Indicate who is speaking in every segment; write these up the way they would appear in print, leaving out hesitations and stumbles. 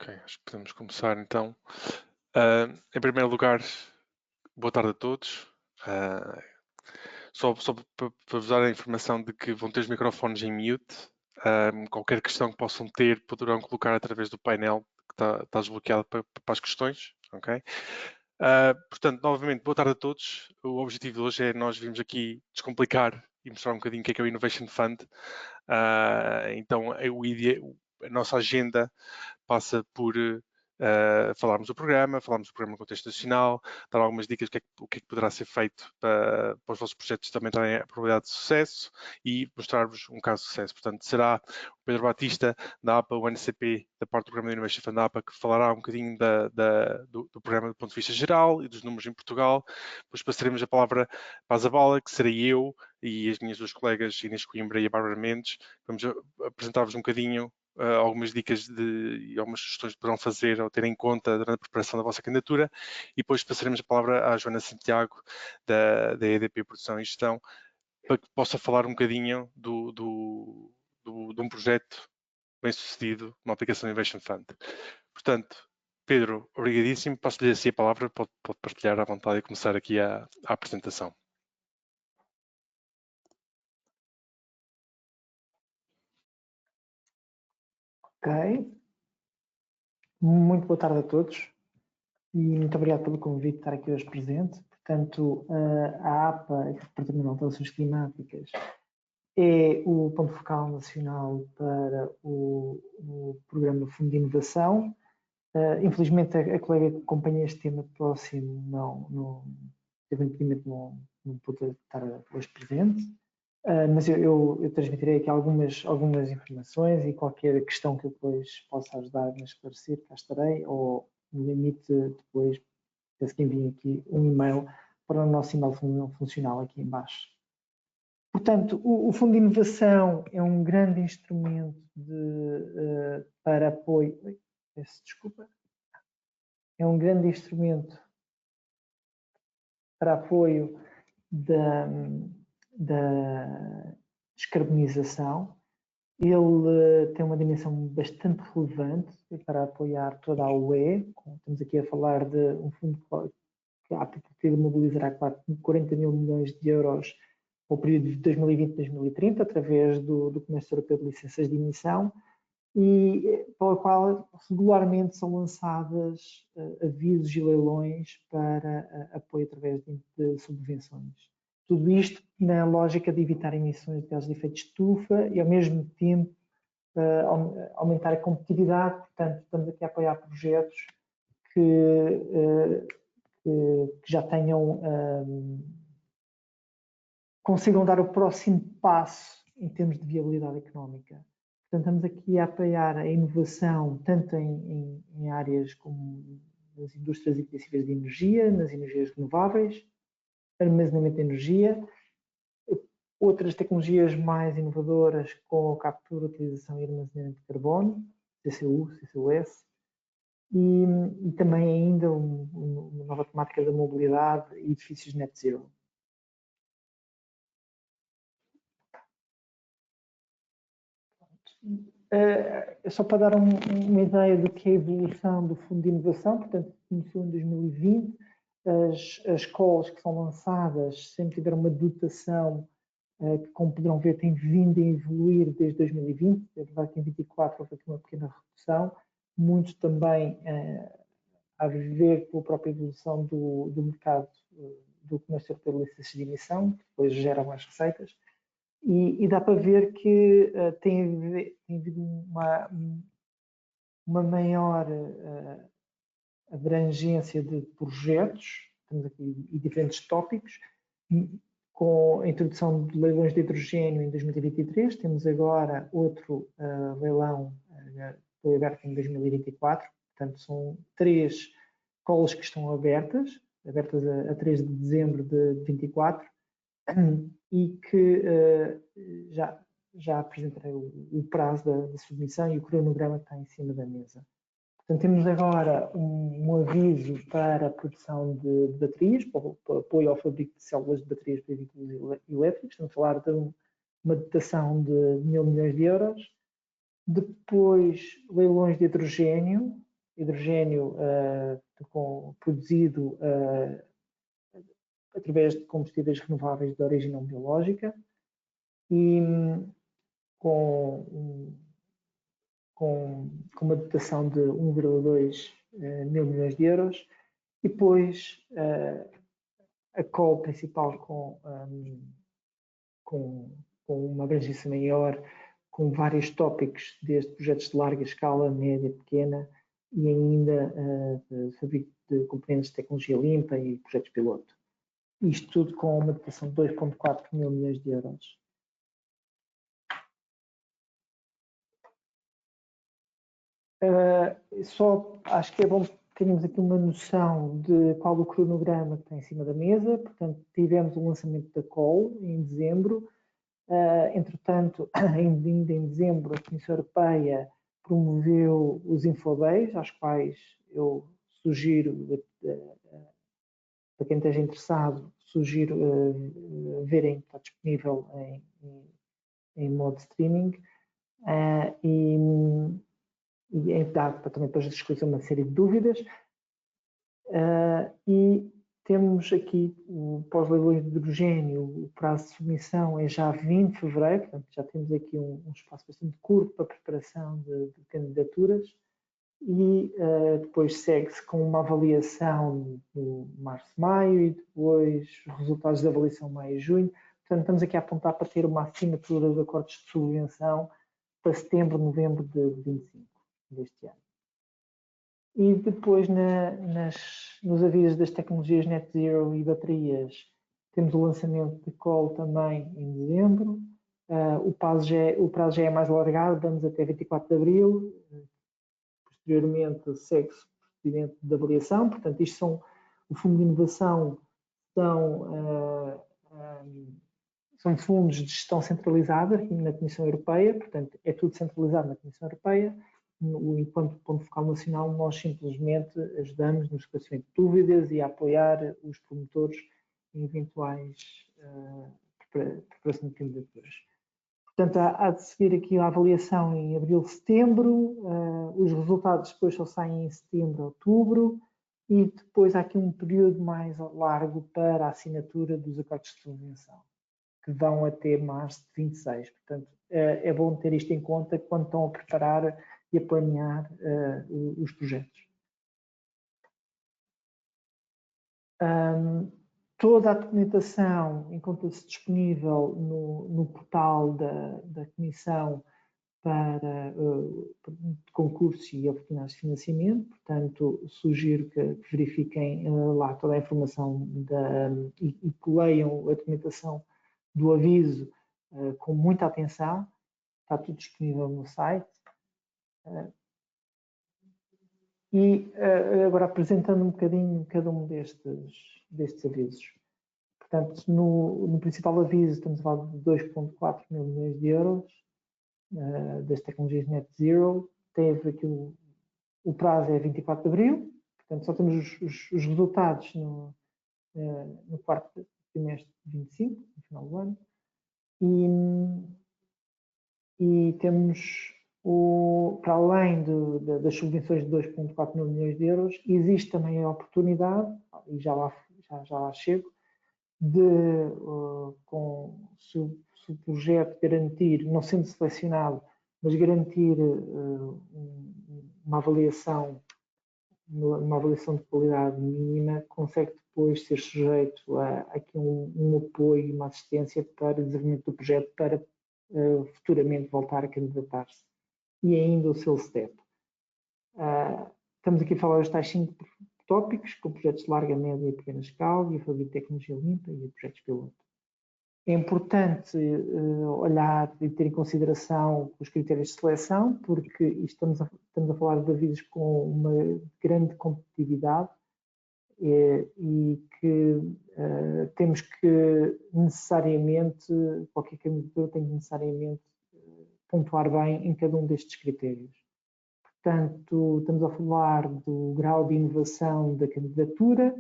Speaker 1: Ok, acho que podemos começar então. Em primeiro lugar, boa tarde a todos. Ah, só para vos dar a informação de que vão ter os microfones em mute. Qualquer questão que possam ter, poderão colocar através do painel que está desbloqueado para as questões. Ok? Portanto, novamente, boa tarde a todos. O objetivo de hoje é nós virmos aqui descomplicar e mostrar um bocadinho o que é o Innovation Fund. Então, a nossa agenda passa por falarmos do programa no contexto nacional, dar algumas dicas do que é que poderá ser feito para os vossos projetos também terem a probabilidade de sucesso e mostrar-vos um caso de sucesso. Portanto, será o Pedro Batista, da APA, o NCP, da parte do programa de Innovation Fund da APA, que falará um bocadinho do programa do ponto de vista geral e dos números em Portugal. Depois passaremos a palavra para a Zabala, que serei eu e as minhas duas colegas, Inês Coimbra e a Bárbara Mendes. Vamos apresentar-vos um bocadinho algumas dicas e algumas sugestões que poderão fazer ou ter em conta durante a preparação da vossa candidatura e depois passaremos a palavra à Joana Santiago da EDP Produção e Gestão para que possa falar um bocadinho de um projeto bem sucedido, uma aplicação Innovation Fund. Portanto, Pedro, obrigadíssimo. Passo-lhe assim a palavra, pode partilhar à vontade e começar aqui a apresentação.
Speaker 2: Ok. Muito boa tarde a todos e muito obrigado pelo convite de estar aqui hoje presente. Portanto, a APA, o Departamento de Alterações Climáticas, é o ponto focal nacional para o programa Fundo de Inovação. Infelizmente, a colega que acompanha este tema próximo não teve impedimento, não pôde estar hoje presente. Mas eu transmitirei aqui algumas informações e qualquer questão que eu depois possa ajudar a esclarecer, cá estarei, ou no limite depois, penso que enviem aqui um e-mail para o nosso e-mail funcional aqui em baixo. Portanto, o Fundo de Inovação é um grande instrumento para apoio. Peço desculpa. É um grande instrumento para apoio da descarbonização. Ele tem uma dimensão bastante relevante para apoiar toda a UE. Estamos aqui a falar de um fundo que a pretende mobilizar 40 mil milhões de euros para o período de 2020-2030, através do Comércio Europeu de Licenças de Emissão, e pela qual regularmente são lançadas avisos e leilões para apoio através de subvenções. Tudo isto na lógica de evitar emissões de gases de efeito de estufa e, ao mesmo tempo, aumentar a competitividade. Portanto, estamos aqui a apoiar projetos que já tenham, consigam dar o próximo passo em termos de viabilidade económica. Portanto, estamos aqui a apoiar a inovação tanto em áreas como nas indústrias intensivas de energia, nas energias renováveis, armazenamento de energia, outras tecnologias mais inovadoras com a captura, utilização e armazenamento de carbono, CCU, CCUS, e também ainda uma nova temática da mobilidade e edifícios net zero. Só para dar uma ideia do que é a evolução do Fundo de Inovação, portanto, começou em 2020, as calls que são lançadas sempre tiveram uma dotação que, como poderão ver, tem vindo a evoluir desde 2020, é verdade que em 2024 houve aqui uma pequena redução, muito também a ver pela própria evolução do mercado do comércio pela licença de emissão, que depois gera mais receitas, e dá para ver que tem havido uma maior abrangência de projetos, temos aqui diferentes tópicos, com a introdução de leilões de hidrogênio em 2023, temos agora outro leilão que foi aberto em 2024, portanto são 3 calls que estão abertas a 3 de dezembro de 2024, e que já apresentarei o prazo da submissão e o cronograma que está em cima da mesa. Portanto, temos agora um aviso para a produção de baterias, para apoio ao fabrico de células de baterias para veículos elétricos. Estamos a falar de uma dotação de 1.000 milhões de euros. Depois, leilões de hidrogênio, hidrogênio produzido através de combustíveis renováveis de origem não biológica e com uma dotação de 1,2 mil milhões de euros, e depois a call principal com uma abrangência maior, com vários tópicos, desde projetos de larga escala, média, pequena, e ainda de fabrico de componentes de tecnologia limpa e projetos piloto. Isto tudo com uma dotação de 2,4 mil milhões de euros. Só acho que é bom termos aqui uma noção de qual o cronograma que está em cima da mesa. Portanto, tivemos o lançamento da call em dezembro. Entretanto, ainda em dezembro, a Comissão Europeia promoveu os Infodays, aos quais eu sugiro, para quem esteja interessado, sugiro verem, está disponível em modo streaming, e é dado para também depois esclarecer uma série de dúvidas. E temos aqui o pós-leilões de hidrogênio, o prazo de submissão é já 20 de fevereiro, portanto já temos aqui um espaço bastante curto para a preparação de candidaturas, e depois segue-se com uma avaliação no março-maio e depois os resultados da avaliação maio e junho. Portanto, estamos aqui a apontar para ter uma assinatura de acordos de subvenção para setembro, novembro de 25 deste ano. E depois, nos avisos das tecnologias Net Zero e baterias, temos o lançamento de call também em dezembro. O prazo já é mais alargado, vamos até 24 de abril. Posteriormente, segue-se o procedimento de avaliação. Portanto, isto são, o Fundo de Inovação são fundos de gestão centralizada na Comissão Europeia. Portanto, é tudo centralizado na Comissão Europeia. Enquanto ponto focal nacional, nós simplesmente ajudamos no esclarecimento de dúvidas e a apoiar os promotores em eventuais preparação de candidaturas. Portanto, há de seguir aqui a avaliação em abril, setembro, os resultados depois só saem em setembro, outubro, e depois há aqui um período mais largo para a assinatura dos acordos de subvenção, que vão até março de 26. Portanto, é bom ter isto em conta quando estão a preparar e a planear os projetos. Toda a documentação encontra-se disponível no portal da Comissão para concurso e oportunidades de financiamento. Portanto, sugiro que verifiquem lá toda a informação e que leiam a documentação do aviso com muita atenção. Está tudo disponível no site. E agora apresentando um bocadinho cada um destes avisos. Portanto, no principal aviso estamos a falar de 2,4 mil milhões de euros das tecnologias Net Zero. Teve aqui o prazo é 24 de abril, portanto só temos os resultados no quarto trimestre de 25, no final do ano. E temos, para além das subvenções de 2,4 mil milhões de euros, existe também a oportunidade, e já lá chego, se o projeto garantir, não sendo selecionado, mas garantir uma avaliação de qualidade mínima, consegue depois ser sujeito a aqui um apoio e uma assistência para o desenvolvimento do projeto, para futuramente voltar a candidatar-se. E ainda o seu STEP. Estamos aqui a falar dos tais 5 tópicos, com projetos de larga, média e pequena escala, e a fazer tecnologia limpa e projetos piloto. É importante olhar e ter em consideração os critérios de seleção, porque estamos a falar de avisos com uma grande competitividade e que temos que necessariamente, qualquer candidatura tem que necessariamente pontuar bem em cada um destes critérios. Portanto, estamos a falar do grau de inovação da candidatura,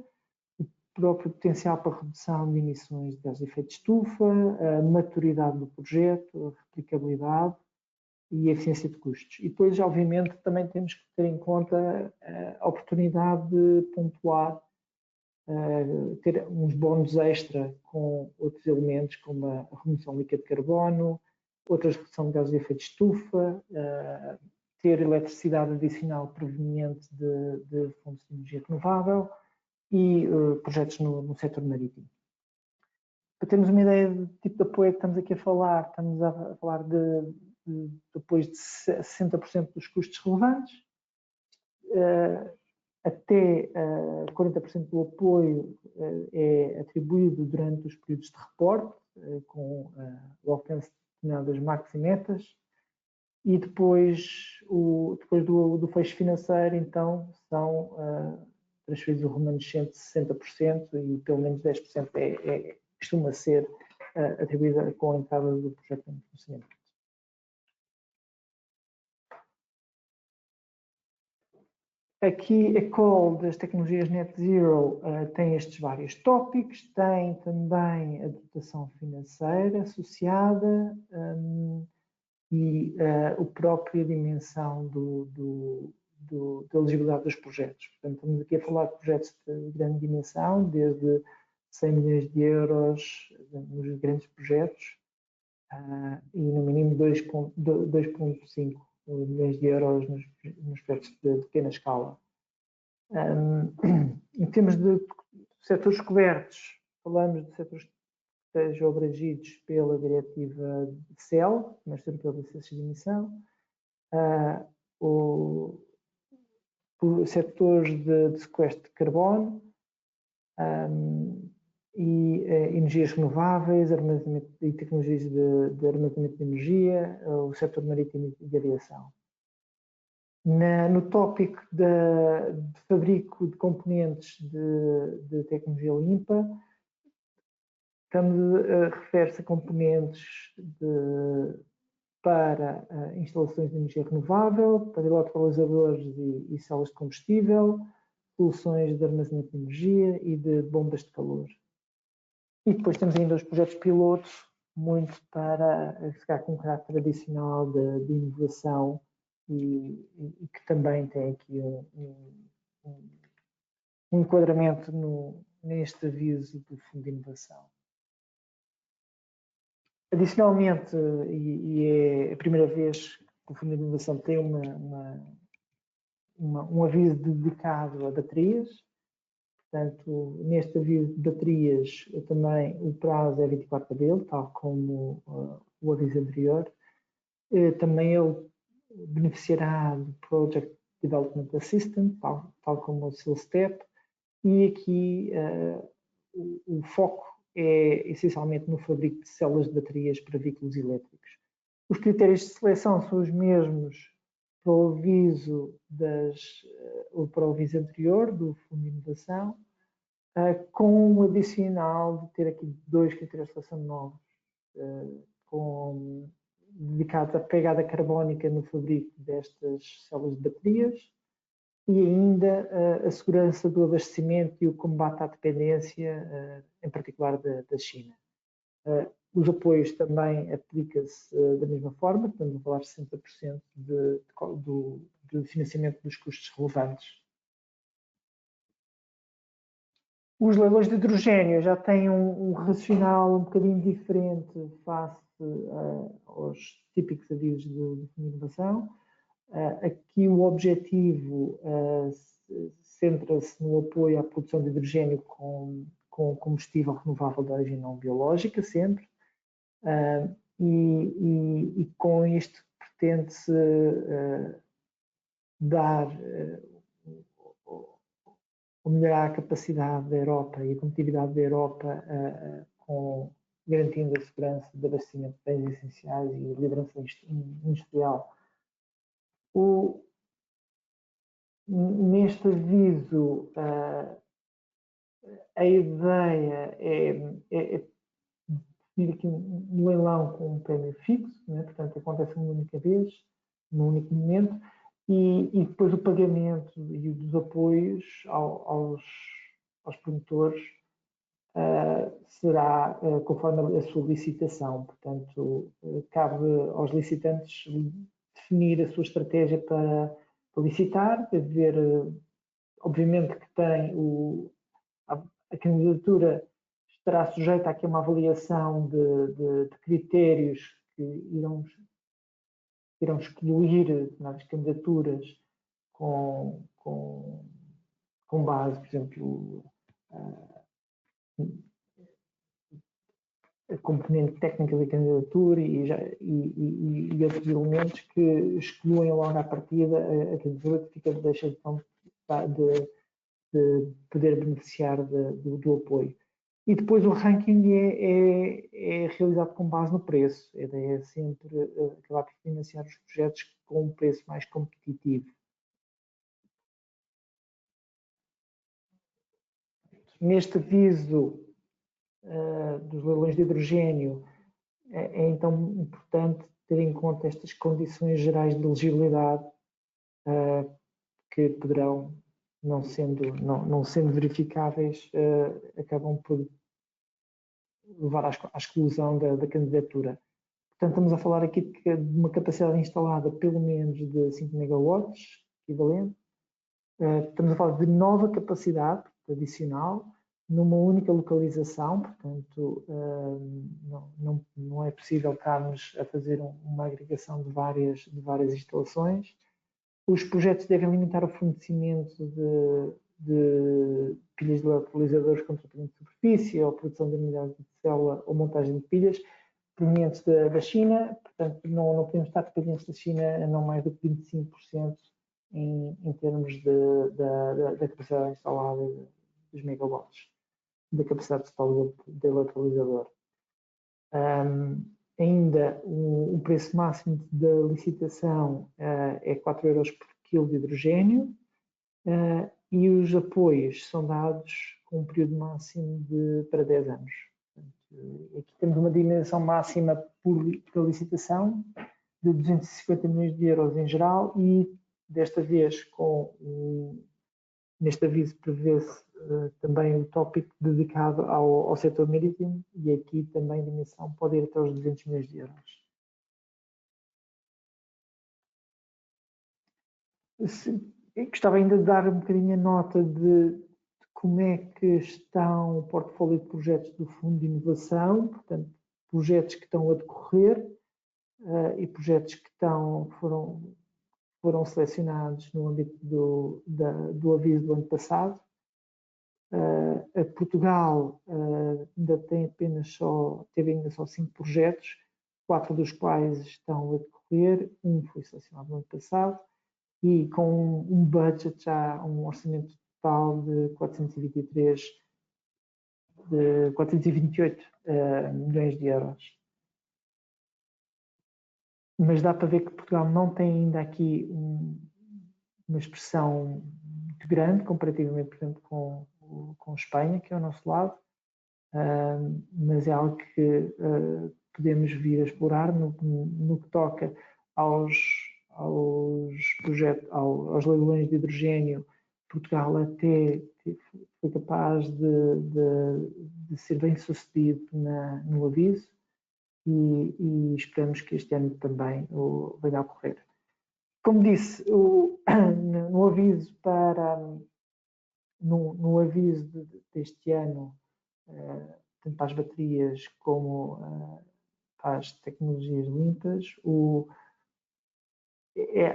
Speaker 2: o próprio potencial para redução de emissões de gases de efeito de estufa, a maturidade do projeto, a replicabilidade e eficiência de custos. E depois, obviamente, também temos que ter em conta a oportunidade de pontuar, ter uns bónus extra com outros elementos, como a remoção líquida de carbono, outra redução de gases de efeito de estufa, ter eletricidade adicional proveniente de fontes de energia renovável e projetos no setor marítimo. Para termos uma ideia do tipo de apoio que estamos aqui a falar, estamos a falar de apoios de 60% dos custos relevantes, até 40% do apoio é atribuído durante os períodos de reporte, com o alcance de determinadas marcas e metas, e depois do fecho financeiro, então, são transferidos o remanescente de 60% e pelo menos 10% costuma ser atribuída com a entrada do projeto em funcionamento. Aqui a call das tecnologias Net Zero tem estes vários tópicos, tem também a dotação financeira associada e a própria dimensão da elegibilidade dos projetos. Portanto, estamos aqui a falar de projetos de grande dimensão, desde 100 milhões de euros nos grandes projetos e no mínimo 2,5 milhões de euros nos projetos de pequena escala. Em termos de setores cobertos, falamos de setores que estejam abrangidos pela diretiva de CEL, mas sempre pela licença de emissão, setores de sequestro de carbono e energias renováveis, armazenamento e tecnologias de armazenamento de energia, o setor marítimo e de aviação. No tópico de fabrico de componentes de tecnologia limpa, refere-se a componentes para instalações de energia renovável, para eletrolisadores e células de combustível, soluções de armazenamento de energia e de bombas de calor. E depois temos ainda os projetos pilotos, muito para ficar com um carácter adicional de inovação e que também tem aqui um enquadramento neste aviso do Fundo de Inovação. Adicionalmente, e é a primeira vez que o Fundo de Inovação tem um aviso dedicado a baterias. Portanto, neste aviso de baterias, também o prazo é 24 de abril, tal como o aviso anterior. Também ele beneficiará do Project Development Assistance, tal como o seu STEP, e aqui o foco é essencialmente no fabrico de células de baterias para veículos elétricos. Os critérios de seleção são os mesmos para o aviso anterior do Fundo de Inovação, com um adicional de ter aqui 2 critérios de seleção novos, dedicados à pegada carbónica no fabrico destas células de baterias e ainda a segurança do abastecimento e o combate à dependência, em particular da China. Os apoios também aplicam-se da mesma forma, estamos a falar de 60% de financiamento dos custos relevantes. Os leilões de hidrogênio já têm um racional um bocadinho diferente face aos típicos avisos de inovação. Aqui o objetivo centra-se no apoio à produção de hidrogênio com combustível renovável de origem não biológica, sempre. E com isto pretende-se dar ou melhorar a capacidade da Europa e a competitividade da Europa garantindo a segurança de abastecimento de bens essenciais e liderança industrial. Neste aviso, a ideia é definir aqui um leilão com um prémio fixo, né? Portanto, acontece uma única vez, num único momento, e depois o pagamento e dos apoios aos promotores será conforme a sua licitação. Portanto, cabe aos licitantes definir a sua estratégia para licitar, ver, obviamente que tem a candidatura estará sujeita aqui a uma avaliação de critérios que irão excluir nas candidaturas com base, por exemplo, a componente técnica da candidatura e outros elementos que excluem logo à partida a candidatura, que deixa então de poder beneficiar do apoio. E depois o ranking é realizado com base no preço. A ideia é sempre acabar por financiar os projetos com um preço mais competitivo. Neste aviso dos leilões de hidrogênio, é então importante ter em conta estas condições gerais de elegibilidade que poderão, não sendo verificáveis, acabam por levar à exclusão da candidatura. Portanto, estamos a falar aqui de uma capacidade instalada pelo menos de 5 megawatts, equivalente. Estamos a falar de nova capacidade adicional, numa única localização, portanto, não é possível estarmos a fazer uma agregação de várias instalações. Os projetos devem limitar o fornecimento de pilhas de eletrolisadores com tratamento de superfície ou produção de unidades de célula ou montagem de pilhas provenientes da China. Portanto, não podemos estar dependentes da China a não mais do que 25% em termos da capacidade instalada dos megawatts, da capacidade total do eletrolisador. Ainda o preço máximo da licitação é 4 euros por quilo de hidrogênio e os apoios são dados com um período máximo para 10 anos. Portanto, aqui temos uma dimensão máxima por licitação de 250 milhões de euros em geral e desta vez neste aviso prevê-se também o tópico dedicado ao setor marítimo e aqui também a dimensão pode ir até aos 200 milhões de euros. Gostava ainda de dar um bocadinho a nota de como é que estão o portfólio de projetos do Fundo de Inovação, portanto, projetos que estão a decorrer e projetos que foram selecionados no âmbito do aviso do ano passado. Portugal ainda teve ainda só 5 projetos, 4 dos quais estão a decorrer, um foi selecionado no ano passado, e com um budget já, um orçamento total de 428 milhões de euros. Mas dá para ver que Portugal não tem ainda aqui uma expressão muito grande, comparativamente, por exemplo, com Espanha, que é ao nosso lado, mas é algo que podemos vir a explorar no que toca aos projetos, aos leilões de hidrogênio. Portugal até foi capaz de ser bem sucedido no aviso e esperamos que este ano também venha a ocorrer. Como disse, no aviso deste ano, tanto para as baterias como para as tecnologias limpas,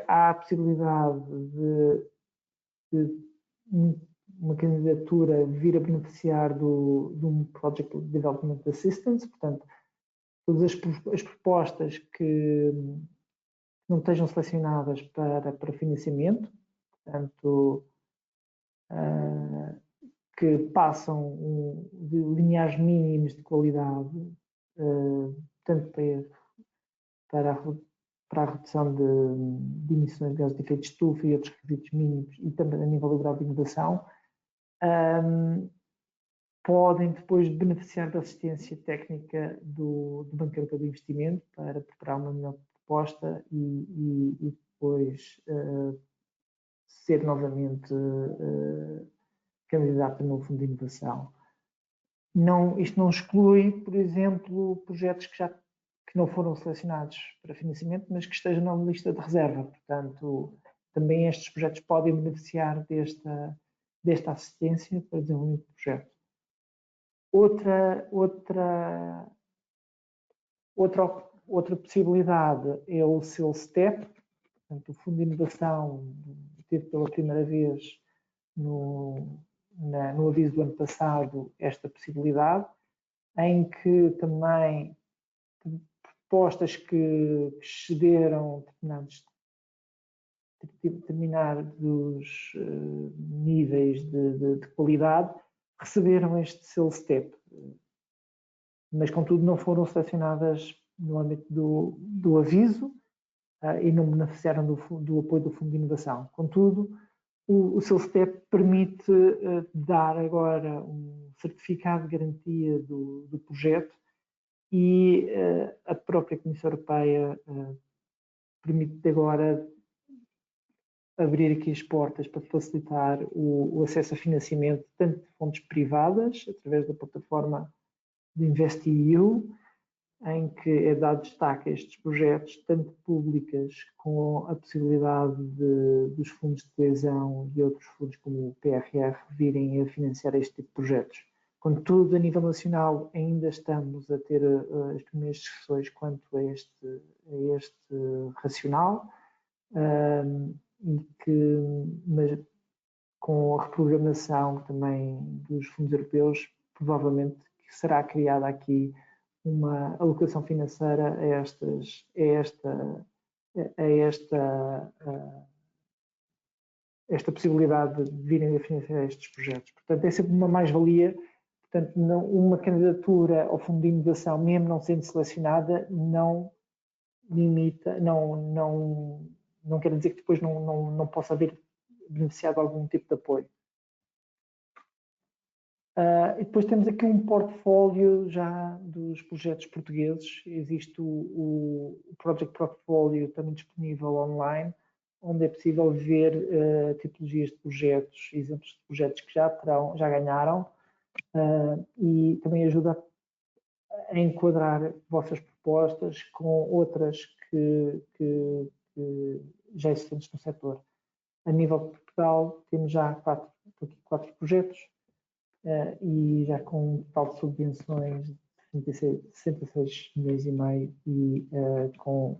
Speaker 2: há a possibilidade de uma candidatura vir a beneficiar de um Project Development Assistance, portanto, todas as propostas que não estejam selecionadas para financiamento, portanto, que passam de limiares mínimos de qualidade, tanto para a redução de emissões de gases de efeito de estufa e outros requisitos mínimos, e também a nível do grau de inovação, podem depois beneficiar da assistência técnica do Banco Europeu de Investimento para preparar uma melhor proposta e depois ser novamente candidata no Fundo de Inovação. Isto não exclui, por exemplo, projetos que que não foram selecionados para financiamento, mas que estejam na lista de reserva. Portanto, também estes projetos podem beneficiar desta assistência para desenvolvimento do projeto. Outra possibilidade é o seu STEP, portanto, o Fundo de Inovação teve pela primeira vez no aviso do ano passado esta possibilidade, em que também propostas que excederam determinados níveis de qualidade receberam este selo STEP, mas contudo não foram selecionadas no âmbito do aviso e não beneficiaram do apoio do Fundo de Inovação. Contudo, o selo STEP permite dar agora um certificado de garantia do projeto e a própria Comissão Europeia permite agora abrir aqui as portas para facilitar o acesso a financiamento tanto de fontes privadas, através da plataforma do InvestEU, em que é dado destaque a estes projetos, tanto públicas, com a possibilidade dos fundos de coesão e outros fundos como o PRR virem a financiar este tipo de projetos. Contudo, a nível nacional ainda estamos a ter as primeiras discussões quanto a este racional, mas com a reprogramação também dos fundos europeus, provavelmente será criada aqui uma alocação financeira esta possibilidade de virem a financiar estes projetos. Portanto, é sempre uma mais-valia. Portanto, uma candidatura ao Fundo de Inovação, mesmo não sendo selecionada, não limita, não quer dizer que depois não possa haver beneficiado de algum tipo de apoio. E depois temos aqui um portfólio já dos projetos portugueses. Existe o Project Portfolio também disponível online, onde é possível ver tipologias de projetos, exemplos de projetos que já ganharam, e também ajuda a enquadrar vossas propostas com outras que já existentes no setor. A nível de Portugal, temos já quatro projetos, e já com um total de subvenções de 66 milhões e meio e com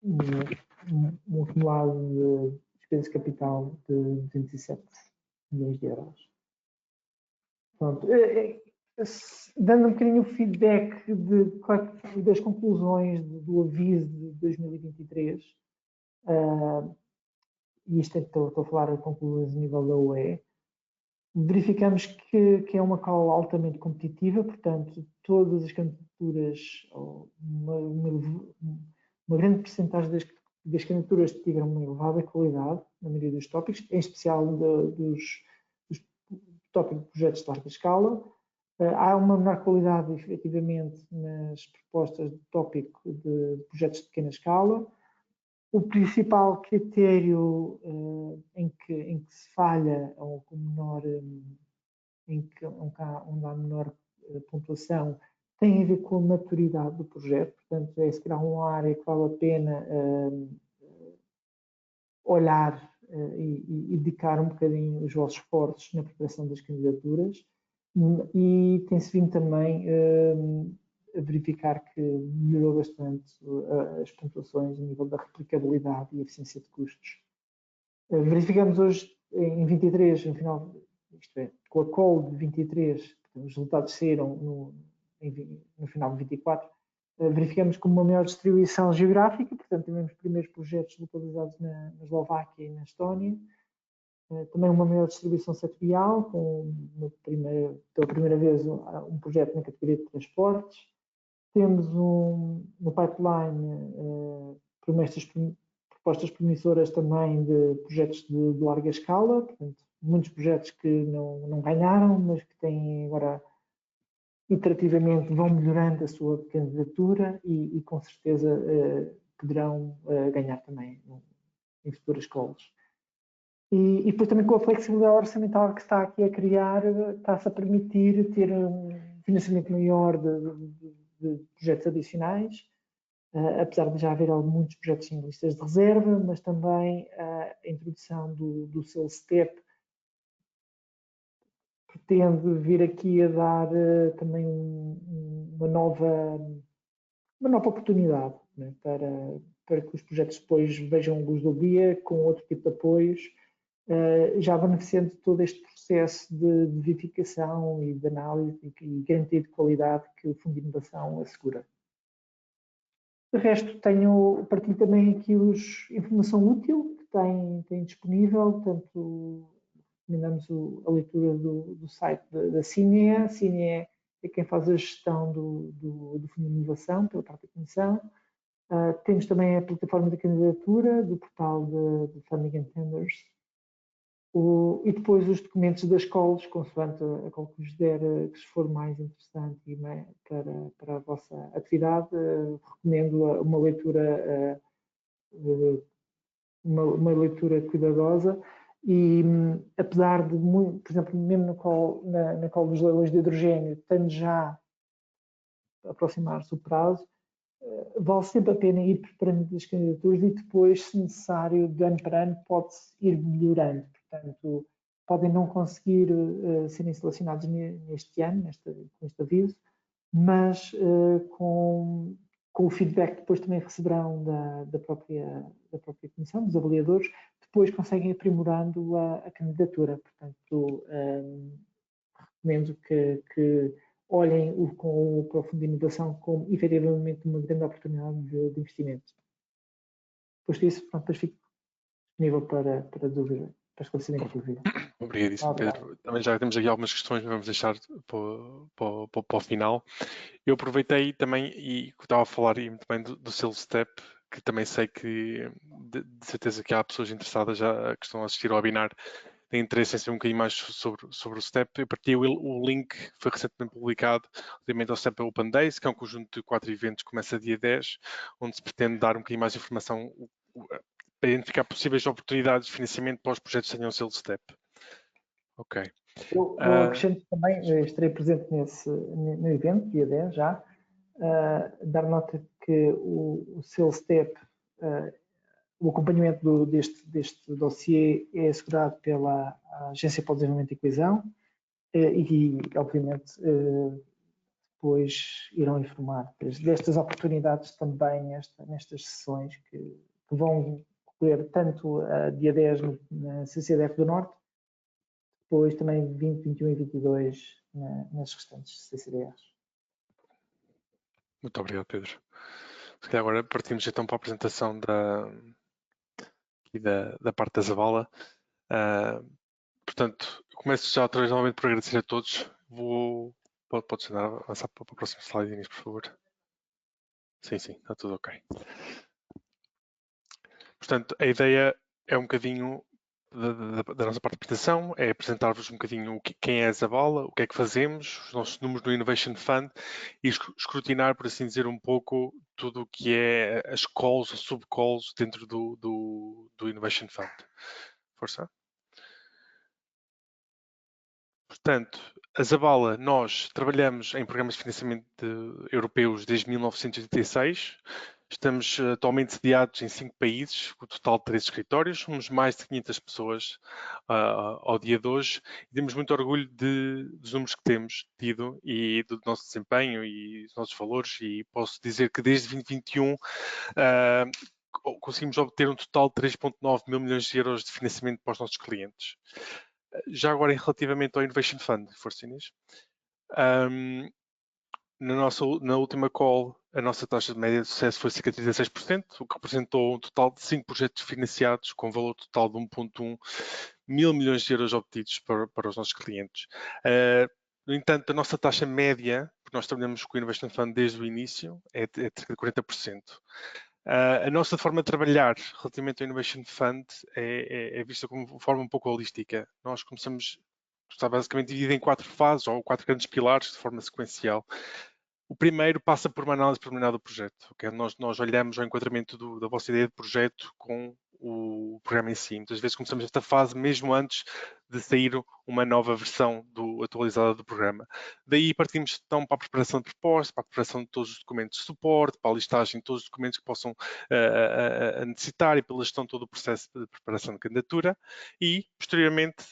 Speaker 2: um acumulado de despesas de capital de 207 milhões de euros. Pronto. Dando um bocadinho o feedback das conclusões do aviso de 2023, e isto estou a falar de conclusões a nível da UE, verificamos que é uma call altamente competitiva, portanto, todas as candidaturas, uma grande percentagem das candidaturas tiveram uma elevada qualidade, na maioria dos tópicos, em especial dos tópicos de projetos de larga escala. Há uma menor qualidade, efetivamente, nas propostas de tópico de projetos de pequena escala. O principal critério em que se falha, ou onde há menor pontuação, tem a ver com a maturidade do projeto. Portanto, é se calhar uma área que vale a pena olhar e dedicar um bocadinho os vossos esforços na preparação das candidaturas. E tem-se vindo também a verificar que melhorou bastante as pontuações a nível da replicabilidade e eficiência de custos. Verificamos hoje, em 23, no final, isto é, com a call de 23, os resultados saíram no final de 24, verificamos com uma maior distribuição geográfica, portanto, tivemos primeiros projetos localizados na Eslováquia e na Estónia, também uma maior distribuição setorial, pela primeira vez um projeto na categoria de transportes. Temos no pipeline propostas promissoras também de projetos de larga escala, portanto, muitos projetos que não ganharam, mas que têm agora, iterativamente, vão melhorando a sua candidatura e com certeza poderão ganhar também em futuras calls. E depois também com a flexibilidade orçamental que está aqui a criar, está-se a permitir ter um financiamento maior de projetos adicionais, apesar de já haver muitos projetos em listas de reserva, mas também a introdução do selo STEP pretende vir aqui a dar também uma nova oportunidade, né, para que os projetos depois vejam luz do dia com outro tipo de apoios, já beneficiando de todo este processo de verificação e de análise e garantia de qualidade que o Fundo de Inovação assegura. De resto, partilho também aqui a informação útil que tem disponível, tanto recomendamos a leitura do site da CINE. A CINE é quem faz a gestão do Fundo de Inovação, pela parte da Comissão. Temos também a plataforma de candidatura do portal de Funding and Tenders. E depois os documentos das calls, consoante a call que vos der, que se for mais interessante e para a vossa atividade, recomendo uma leitura cuidadosa. E apesar de, por exemplo, mesmo na call dos leilões de hidrogênio, tendo já a aproximar-se o prazo, vale sempre a pena ir preparando as candidaturas e depois, se necessário, de ano para ano, pode-se ir melhorando. Portanto, podem não conseguir serem selecionados neste ano, com este aviso, mas com o feedback que depois também receberão da própria comissão, dos avaliadores, depois conseguem aprimorando a candidatura. Portanto, recomendo que olhem para o Fundo de Inovação como efetivamente uma grande oportunidade de investimento. Depois disso, depois fico disponível para esclarecimento de dúvida.
Speaker 1: Obrigadíssimo, Pedro. Também já temos aqui algumas questões, mas vamos deixar para o final. Eu aproveitei também, e estava a falar também do selo STEP, que também sei que de certeza que há pessoas interessadas já que estão a assistir ao webinar, têm interesse em saber um bocadinho mais sobre o STEP. Eu partilhei o link, foi recentemente publicado, relativamente ao STEP Open Days, que é um conjunto de 4 eventos que começa dia 10, onde se pretende dar um bocadinho mais de informação para identificar possíveis oportunidades de financiamento para os projetos que tenham o selo STEP. Ok.
Speaker 2: Eu acrescento também, estarei presente no evento, dia 10 já, dar nota que o selo STEP, o acompanhamento deste dossiê é assegurado pela Agência para o Desenvolvimento e Coesão e obviamente, depois irão informar destas oportunidades também nestas sessões que vão ocorrer tanto dia 10 na CCDF do Norte, depois também 20, 21 e 22 nas restantes CCDFs.
Speaker 1: Muito obrigado, Pedro. Se calhar agora partimos então para a apresentação da parte da Zabala. Portanto, começo já outra vez novamente por agradecer a todos. Podes avançar para o próximo slide, Inês, por favor. Sim, está tudo ok. Portanto, a ideia é um bocadinho da nossa parte de apresentação, é apresentar-vos um bocadinho quem é a Zabala, o que é que fazemos, os nossos números do Innovation Fund e escrutinar, por assim dizer, um pouco tudo o que é as calls ou sub-calls dentro do Innovation Fund. Força. Portanto, a Zabala, nós trabalhamos em programas de financiamento europeus desde 1986. Estamos atualmente sediados em 5 países, com um total de 3 escritórios. Somos mais de 500 pessoas ao dia de hoje. E temos muito orgulho dos números que temos tido e do nosso desempenho e dos nossos valores. E posso dizer que desde 2021 conseguimos obter um total de 3,9 mil milhões de euros de financiamento para os nossos clientes. Já agora, relativamente ao Innovation Fund, força Inês, na última call, a nossa taxa de média de sucesso foi cerca de 36%, o que representou um total de 5 projetos financiados, com um valor total de 1,1 mil milhões de euros obtidos para os nossos clientes. No entanto, a nossa taxa média, porque nós trabalhamos com o Innovation Fund desde o início, é de cerca de 40%. A nossa forma de trabalhar relativamente ao Innovation Fund é vista como uma forma um pouco holística. Nós está basicamente dividido em 4 fases, ou 4 grandes pilares, de forma sequencial. O primeiro passa por uma análise preliminar do projeto. Okay? Nós olhamos ao enquadramento da vossa ideia de projeto com o programa em si. Muitas vezes começamos esta fase mesmo antes de sair uma nova versão atualizada do programa. Daí partimos então para a preparação de proposta, para a preparação de todos os documentos de suporte, para a listagem de todos os documentos que possam necessitar e pela gestão de todo o processo de preparação de candidatura e, posteriormente,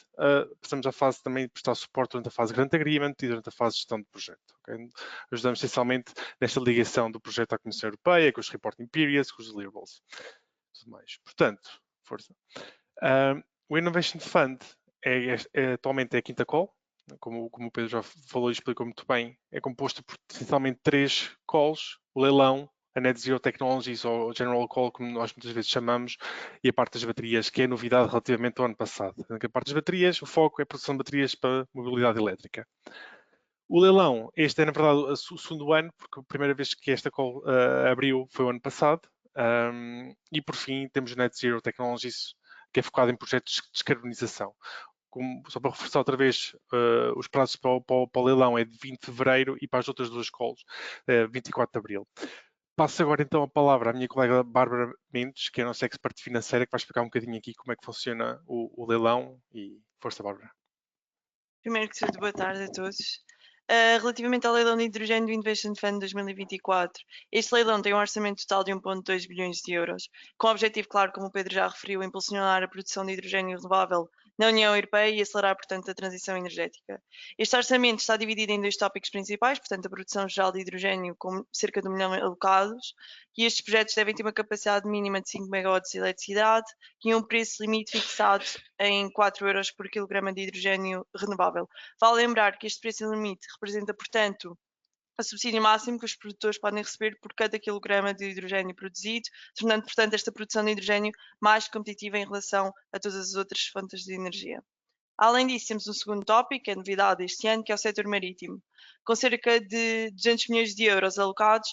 Speaker 1: passamos à fase também de prestar suporte durante a fase Grant Agreement e durante a fase de gestão de projeto. Okay? Ajudamos essencialmente nesta ligação do projeto à Comissão Europeia, com os reporting periods, com os deliverables. Tudo mais. Portanto, força. O Innovation Fund atualmente é a quinta call, como o Pedro já falou e explicou muito bem, é composto por essencialmente 3 calls, o leilão, a Net Zero Technologies ou General Call, como nós muitas vezes chamamos, e a parte das baterias, que é novidade relativamente ao ano passado. A parte das baterias, o foco é a produção de baterias para mobilidade elétrica. O leilão, este é na verdade o segundo ano, porque a primeira vez que esta call abriu foi o ano passado. E por fim temos o Net Zero Technologies, que é focado em projetos de descarbonização. Só para reforçar outra vez, os prazos para o leilão é de 20 de fevereiro e para as outras duas calls, 24 de abril. Passo agora então a palavra à minha colega Bárbara Mendes, que é a nossa expert financeira, que vai explicar um bocadinho aqui como é que funciona o leilão. E força, Bárbara.
Speaker 3: Primeiro que tudo, boa tarde a todos. Relativamente ao leilão de hidrogênio do Innovation Fund 2024, este leilão tem um orçamento total de 1,2 bilhões de euros, com o objetivo, claro, como o Pedro já referiu, impulsionar a produção de hidrogênio renovável na União Europeia e acelerar, portanto, a transição energética. Este orçamento está dividido em 2 tópicos principais, portanto, a produção geral de hidrogênio com cerca de 1 milhão alocados, e estes projetos devem ter uma capacidade mínima de 5 megawatts de eletricidade e um preço limite fixado em 4 euros por quilograma de hidrogênio renovável. Vale lembrar que este preço limite representa, portanto, o subsídio máximo que os produtores podem receber por cada quilograma de hidrogênio produzido, tornando, portanto, esta produção de hidrogênio mais competitiva em relação a todas as outras fontes de energia. Além disso, temos um segundo tópico, que é novidade este ano, que é o setor marítimo. Com cerca de 200 milhões de euros alocados,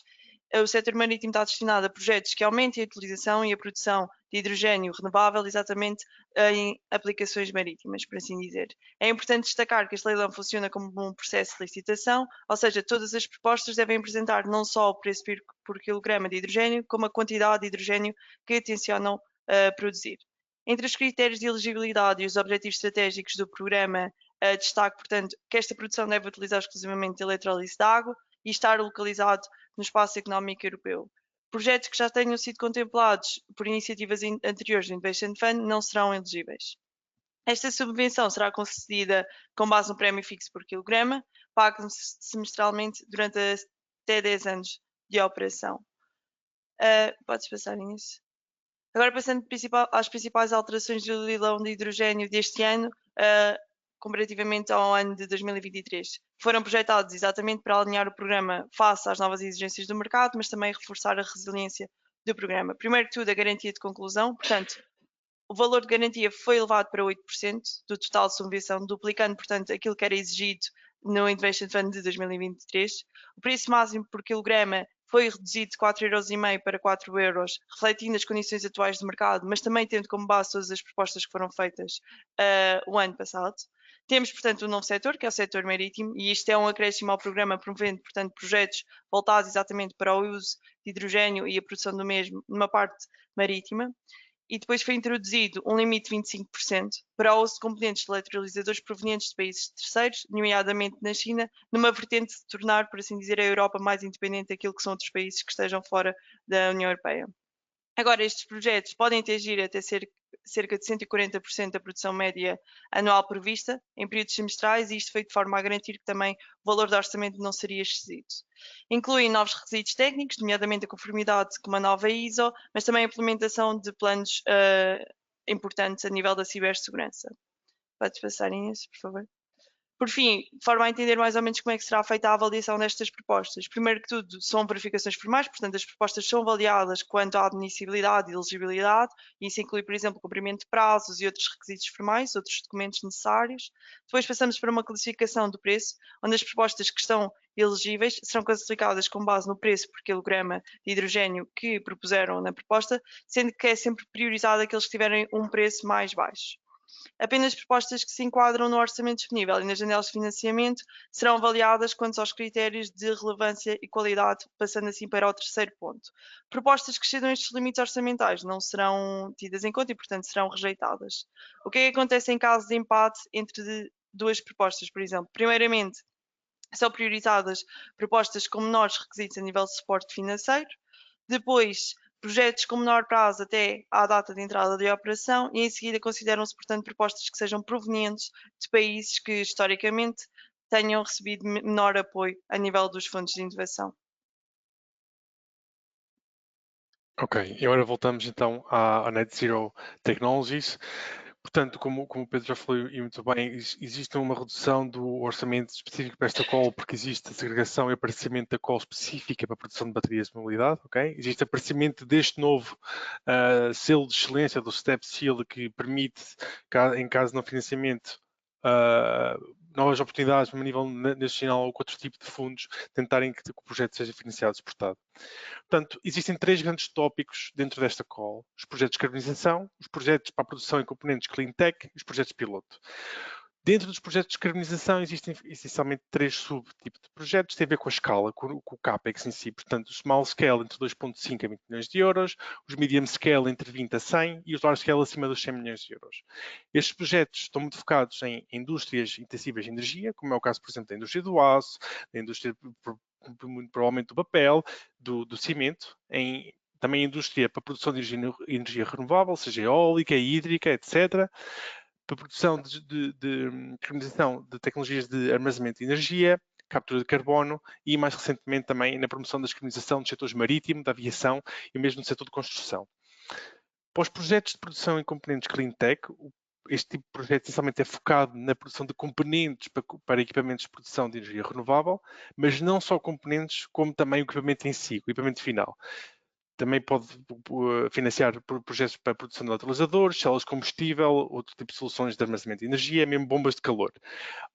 Speaker 3: o setor marítimo está destinado a projetos que aumentem a utilização e a produção de hidrogênio renovável exatamente em aplicações marítimas, por assim dizer. É importante destacar que este leilão funciona como um processo de licitação, ou seja, todas as propostas devem apresentar não só o preço por quilograma de hidrogênio, como a quantidade de hidrogênio que tencionam produzir. Entre os critérios de elegibilidade e os objetivos estratégicos do programa, destaco, portanto, que esta produção deve utilizar exclusivamente eletrólise de água e estar localizado no espaço económico europeu. Projetos que já tenham sido contemplados por iniciativas anteriores do Innovation Fund não serão elegíveis. Esta subvenção será concedida com base no prémio fixo por quilograma, pago semestralmente durante até 10 anos de operação. Podes passar nisso. Agora, passando às principais alterações do leilão de hidrogênio deste ano, comparativamente ao ano de 2023. Foram projetados exatamente para alinhar o programa face às novas exigências do mercado, mas também reforçar a resiliência do programa. Primeiro que tudo, a garantia de conclusão, portanto, o valor de garantia foi elevado para 8% do total de subvenção, duplicando, portanto, aquilo que era exigido no Innovation Fund de 2023. O preço máximo por quilograma foi reduzido de 4,5 euros para 4 euros, refletindo as condições atuais do mercado, mas também tendo como base todas as propostas que foram feitas o ano passado. Temos, portanto, um novo setor, que é o setor marítimo, e isto é um acréscimo ao programa, promovendo, portanto, projetos voltados exatamente para o uso de hidrogênio e a produção do mesmo numa parte marítima. E depois foi introduzido um limite de 25% para o uso de componentes de eletrolisadores provenientes de países terceiros, nomeadamente na China, numa vertente de tornar, por assim dizer, a Europa mais independente daquilo que são outros países que estejam fora da União Europeia. Agora, estes projetos podem atingir até cerca de 140% da produção média anual prevista em períodos semestrais, e isto foi de forma a garantir que também o valor do orçamento não seria excedido. Incluem novos requisitos técnicos, nomeadamente a conformidade com uma nova ISO, mas também a implementação de planos importantes a nível da cibersegurança. Podes passar, Inês, por favor. Por fim, de forma a entender mais ou menos como é que será feita a avaliação destas propostas. Primeiro que tudo, são verificações formais, portanto, as propostas são avaliadas quanto à admissibilidade e elegibilidade, e isso inclui, por exemplo, o cumprimento de prazos e outros requisitos formais, outros documentos necessários. Depois passamos para uma classificação do preço, onde as propostas que estão elegíveis serão classificadas com base no preço por quilograma de hidrogênio que propuseram na proposta, sendo que é sempre priorizado aqueles que tiverem um preço mais baixo. Apenas propostas que se enquadram no orçamento disponível e nas janelas de financiamento serão avaliadas quanto aos critérios de relevância e qualidade, passando assim para o terceiro ponto. Propostas que excedam estes limites orçamentais não serão tidas em conta e, portanto, serão rejeitadas. O que é que acontece em caso de empate entre duas propostas, por exemplo? Primeiramente, são priorizadas propostas com menores requisitos a nível de suporte financeiro. Depois, projetos com menor prazo até à data de entrada de operação e em seguida consideram-se, portanto, propostas que sejam provenientes de países que historicamente tenham recebido menor apoio a nível dos fundos de inovação.
Speaker 1: Ok, e agora voltamos então à Net Zero Technologies. Portanto, como o Pedro já falou e muito bem, existe uma redução do orçamento específico para esta call porque existe a segregação e aparecimento da call específica para a produção de baterias de mobilidade, ok? Existe aparecimento deste novo selo de excelência do Step Seal que permite, em caso de não financiamento, novas oportunidades a nível nacional ou com outro tipo de fundos, tentarem que o projeto seja financiado e exportado. Portanto, existem três grandes tópicos dentro desta call. Os projetos de carbonização, os projetos para a produção em componentes clean tech e os projetos piloto. Dentro dos projetos de carbonização existem essencialmente três subtipos de projetos, tem a ver com a escala, com o CAPEX em si. Portanto, o small scale entre 2,5 a 20 milhões de euros, os medium scale entre 20 a 100 e os large scale acima dos 100 milhões de euros. Estes projetos estão muito focados em indústrias intensivas de energia, como é o caso, por exemplo, da indústria do aço, da indústria, muito provavelmente, do papel, do cimento, também indústria para a produção de energia renovável, seja eólica, hídrica, etc., para a produção de carbonização de tecnologias de armazenamento de energia, captura de carbono e, mais recentemente, também na promoção da descarbonização dos setores marítimo, da aviação e mesmo do setor de construção. Para os projetos de produção em componentes clean tech, este tipo de projeto essencialmente é focado na produção de componentes para equipamentos de produção de energia renovável, mas não só componentes, como também o equipamento em si, o equipamento final. Também pode financiar projetos para a produção de elettrolisadores, células de combustível, outro tipo de soluções de armazenamento de energia, mesmo bombas de calor.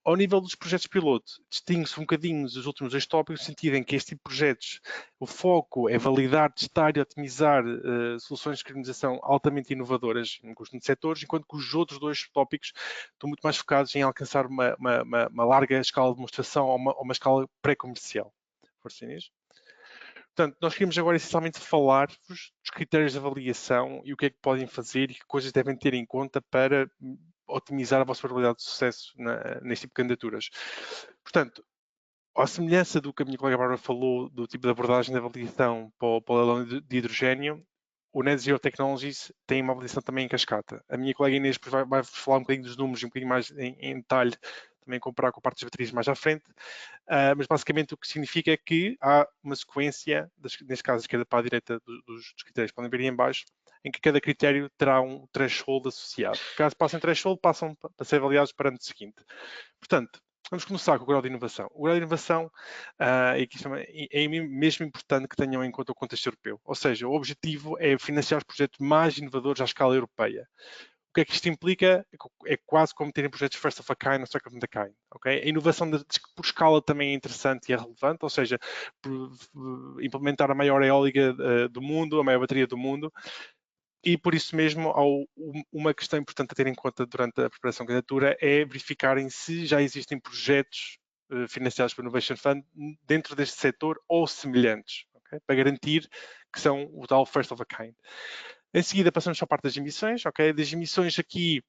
Speaker 1: Ao nível dos projetos piloto, distingue-se um bocadinho dos últimos dois tópicos, no sentido em que este tipo de projetos, o foco é validar, testar e otimizar soluções de carbonização altamente inovadoras em conjunto de setores, enquanto que os outros dois tópicos estão muito mais focados em alcançar uma larga escala de demonstração ou uma escala pré-comercial. Força, Inês? Portanto, nós queríamos agora essencialmente falar-vos dos critérios de avaliação e o que é que podem fazer e que coisas devem ter em conta para otimizar a vossa probabilidade de sucesso neste tipo de candidaturas. Portanto, à semelhança do que a minha colega Bárbara falou, do tipo de abordagem de avaliação para o leilão de hidrogênio, o Net Zero Technologies tem uma avaliação também em cascata. A minha colega Inês vai falar um bocadinho dos números e um bocadinho mais em detalhe, também comparar com a parte das baterias mais à frente, mas basicamente o que significa é que há uma sequência, neste caso, da esquerda para a direita dos critérios que podem ver aí em baixo, em que cada critério terá um threshold associado. Caso passem threshold, passam para ser avaliados para o ano seguinte. Portanto, vamos começar com o grau de inovação. O grau de inovação é mesmo importante que tenham em conta o contexto europeu. Ou seja, o objetivo é financiar os projetos mais inovadores à escala europeia. O que é que isto implica? É quase como terem projetos first of a kind ou second of a kind. Okay? A inovação por escala também é interessante e é relevante, ou seja, implementar a maior eólica do mundo, a maior bateria do mundo. E por isso mesmo, uma questão importante a ter em conta durante a preparação da candidatura é verificarem se já existem projetos financiados pelo Innovation Fund dentro deste setor ou semelhantes, okay? Para garantir que são o tal first of a kind. Em seguida, passamos para a parte das emissões. Okay? Das emissões aqui,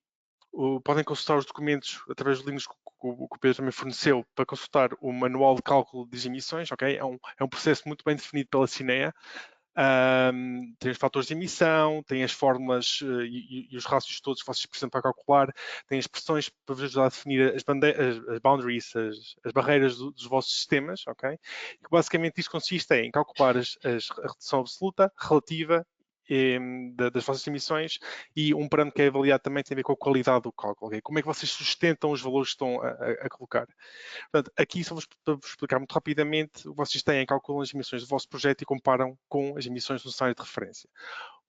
Speaker 1: podem consultar os documentos através dos links que o Pedro também forneceu para consultar o manual de cálculo das emissões. Okay? É um processo muito bem definido pela CINEA. Tem os fatores de emissão, tem as fórmulas e os rácios todos que vocês precisam para calcular, tem as expressões para vos ajudar a definir as boundaries, as barreiras dos vossos sistemas, ok? E basicamente isto consiste em calcular a redução absoluta, relativa das vossas emissões e um parâmetro que é avaliado também tem a ver com a qualidade do cálculo, okay? Como é que vocês sustentam os valores que estão a colocar. Portanto, aqui só para vos explicar muito rapidamente, vocês têm, calculam as emissões do vosso projeto e comparam com as emissões do cenário de referência.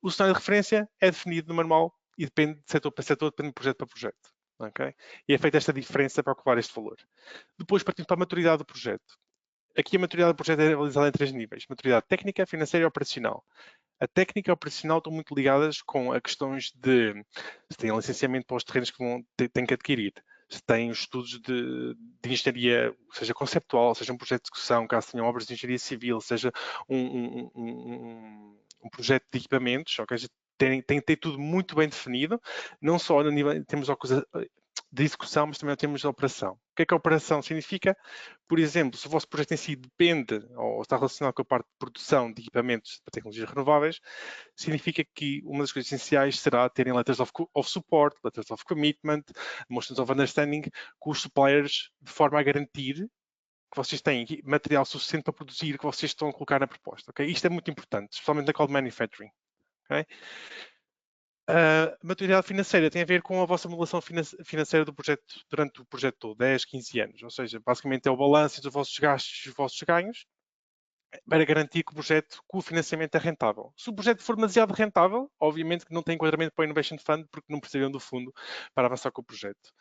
Speaker 1: O cenário de referência é definido no manual e depende de setor para setor, depende de projeto para projeto. Okay? E é feita esta diferença para calcular este valor. Depois partimos para a maturidade do projeto. Aqui a maturidade do projeto é realizada em três níveis: maturidade técnica, financeira e operacional. A técnica e a operacional estão muito ligadas com a questões de se têm licenciamento para os terrenos que têm que adquirir, se têm estudos de engenharia, seja conceptual, seja um projeto de execução, caso tenham obras de engenharia civil, seja um projeto de equipamentos, ok? Tem que ter tudo muito bem definido, não só no nível, temos de execução, mas também temos de operação. O que é que a operação significa? Por exemplo, se o vosso projeto em si depende ou está relacionado com a parte de produção de equipamentos para tecnologias renováveis, significa que uma das coisas essenciais será terem letters of support, letters of commitment, motions of understanding com os suppliers, de forma a garantir que vocês têm material suficiente para produzir o que vocês estão a colocar na proposta. Okay? Isto é muito importante, especialmente na cloud manufacturing. Okay? A maturidade financeira tem a ver com a vossa modelação financeira do projeto durante o projeto todo, 10, 15 anos. Ou seja, basicamente é o balanço dos vossos gastos e dos vossos ganhos para garantir que o financiamento é rentável. Se o projeto for demasiado rentável, obviamente que não tem enquadramento para o Innovation Fund porque não precisariam do fundo para avançar com o projeto.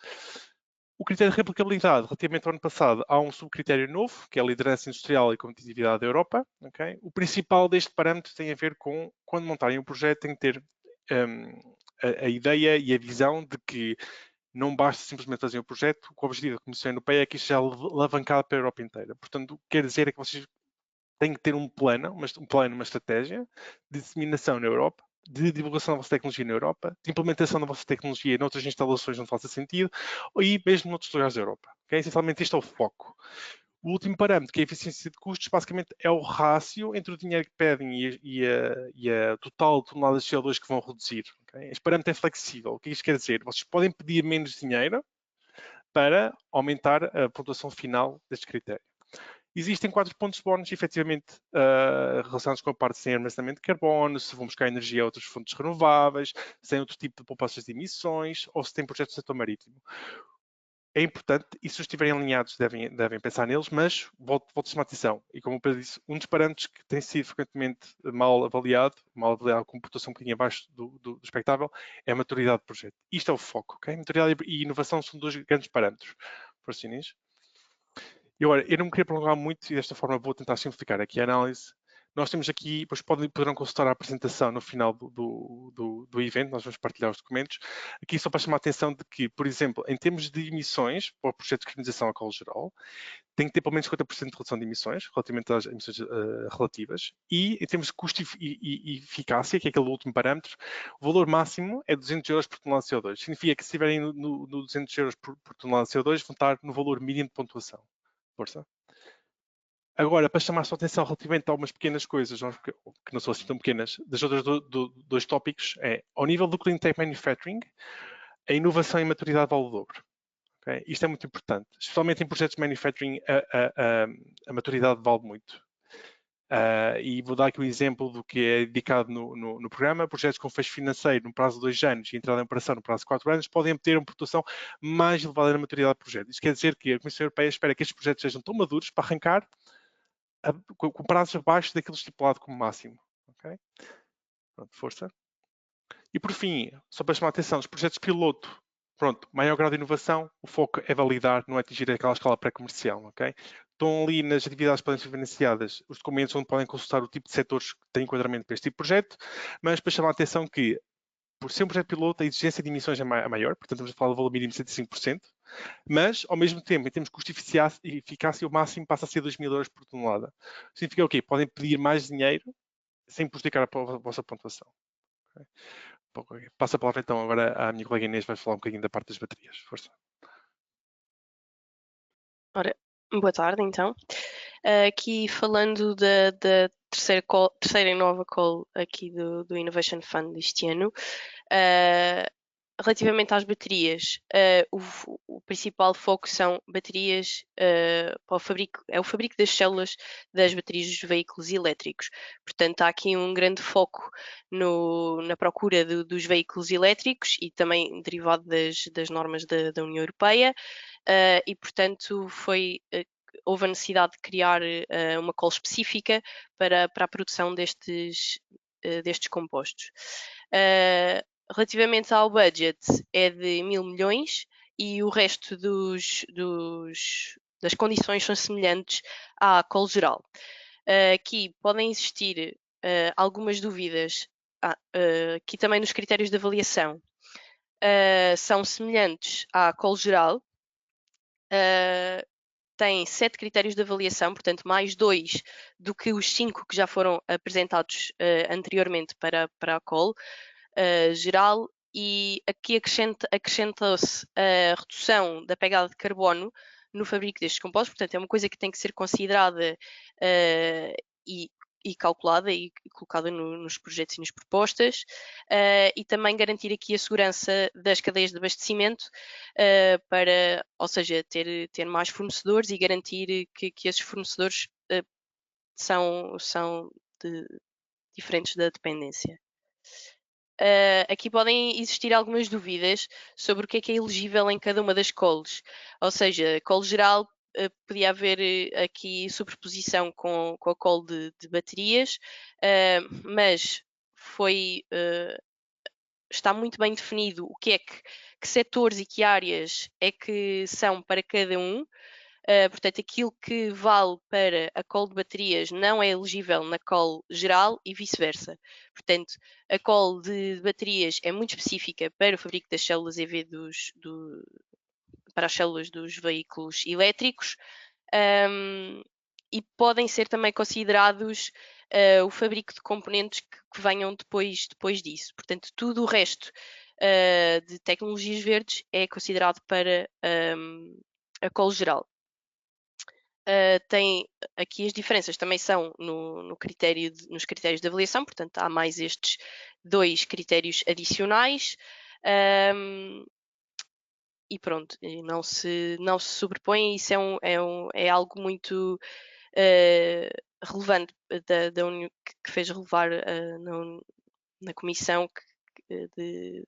Speaker 1: O critério de replicabilidade, relativamente ao ano passado, há um subcritério novo, que é a liderança industrial e competitividade da Europa. Okay? O principal deste parâmetro tem a ver com, quando montarem um projeto, tem que ter a ideia e a visão de que não basta simplesmente fazer um projeto, o objetivo da Comissão Europeia é que isto seja alavancado para a Europa inteira. Portanto, o que quer dizer é que vocês têm que ter um plano, uma estratégia de disseminação na Europa, de divulgação da vossa tecnologia na Europa, de implementação da vossa tecnologia noutras instalações onde faça sentido, e mesmo noutros lugares da Europa. Okay? Essencialmente, este é o foco. O último parâmetro, que é a eficiência de custos, basicamente é o rácio entre o dinheiro que pedem e a total de toneladas de CO2 que vão reduzir. Okay? Este parâmetro é flexível. O que isto quer dizer? Vocês podem pedir menos dinheiro para aumentar a pontuação final deste critério. Existem 4 pontos bónus, efetivamente, relacionados com a parte sem armazenamento de carbono, se vão buscar energia a outras fontes renováveis, se tem outro tipo de poupanças de emissões ou se tem projetos do setor marítimo. É importante, e se estiverem alinhados devem pensar neles, mas volto a chamar a atenção. E como o Pedro disse, um dos parâmetros que tem sido frequentemente mal avaliado com pontuação um bocadinho abaixo do expectável, é a maturidade do projeto. Isto é o foco, ok? Maturidade e inovação são dois grandes parâmetros. Por assim dizer. E agora, eu não me queria prolongar muito e desta forma vou tentar simplificar aqui a análise. Nós temos aqui, depois poderão consultar a apresentação no final do evento, nós vamos partilhar os documentos. Aqui só para chamar a atenção de que, por exemplo, em termos de emissões, para o projeto de cristalização a colo geral, tem que ter pelo menos 50% de redução de emissões, relativamente às emissões relativas, e em termos de custo e eficácia, que é aquele último parâmetro, o valor máximo é 200 euros por tonelada de CO2. Significa que se estiverem no 200 euros por tonelada de CO2, vão estar no valor mínimo de pontuação. Força. Agora, para chamar a sua atenção relativamente a algumas pequenas coisas, que não são assim tão pequenas, das outras dois tópicos, é, ao nível do Clean Tech Manufacturing, a inovação e a maturidade vale o dobro. Okay? Isto é muito importante. Especialmente em projetos de manufacturing, a maturidade vale muito. E vou dar aqui um exemplo do que é dedicado no programa. Projetos com fecho financeiro no prazo de 2 anos e entrada em operação no prazo de 4 anos podem obter uma pontuação mais elevada na maturidade do projeto. Isto quer dizer que a Comissão Europeia espera que estes projetos sejam tão maduros para arrancar com prazos abaixo daquilo estipulado como máximo. Okay? Pronto, força. E por fim, só para chamar a atenção, os projetos piloto, pronto, maior grau de inovação, o foco é validar, não é atingir aquela escala pré-comercial, ok? Estão ali nas atividades que podem ser financiadas, os documentos onde podem consultar o tipo de setores que têm enquadramento para este tipo de projeto, mas para chamar a atenção que, por ser um projeto piloto, a exigência de emissões é maior, portanto estamos a falar do valor mínimo de 75%, mas, ao mesmo tempo, em termos de custo e eficácia, o máximo passa a ser 2.000 euros por tonelada. Significa o quê? Podem pedir mais dinheiro sem prejudicar a vossa pontuação. Okay? Passa a palavra então agora à minha colega Inês, vai falar um bocadinho da parte das baterias. Força.
Speaker 4: Ora, boa tarde então. Aqui falando da terceira e nova call aqui do Innovation Fund deste ano. Relativamente às baterias, o principal foco são baterias para o fabrico das células das baterias dos veículos elétricos. Portanto, há aqui um grande foco na procura dos veículos elétricos e também derivado das normas da União Europeia e, portanto, houve a necessidade de criar uma call específica para a produção destes compostos. Relativamente ao budget, é de 1.000 milhões e o resto das condições são semelhantes à call geral. Aqui podem existir algumas dúvidas aqui também nos critérios de avaliação. São semelhantes à Call Geral. Tem 7 critérios de avaliação, portanto mais 2 do que os 5 que já foram apresentados anteriormente para a Call Geral, e aqui acrescentou-se a redução da pegada de carbono no fabrico destes compostos, portanto é uma coisa que tem que ser considerada e calculada e colocada nos projetos e nas propostas, e também garantir aqui a segurança das cadeias de abastecimento, ou seja, ter mais fornecedores e garantir que esses fornecedores são diferentes da dependência. Aqui podem existir algumas dúvidas sobre o que é elegível em cada uma das calls, ou seja, call geral podia haver aqui superposição com a call de baterias, mas está muito bem definido o que setores e que áreas é que são para cada um. Portanto, aquilo que vale para a call de baterias não é elegível na call geral e vice-versa. Portanto, a call de baterias é muito específica para o fabrico das células EV para as células dos veículos elétricos, e podem ser também considerados o fabrico de componentes que venham depois disso. Portanto, tudo o resto de tecnologias verdes é considerado para a call geral. Tem aqui as diferenças também são nos critérios de avaliação, portanto há mais estes 2 critérios adicionais, e pronto, não se sobrepõem. Isso é algo muito relevante da União, que fez relevar na comissão de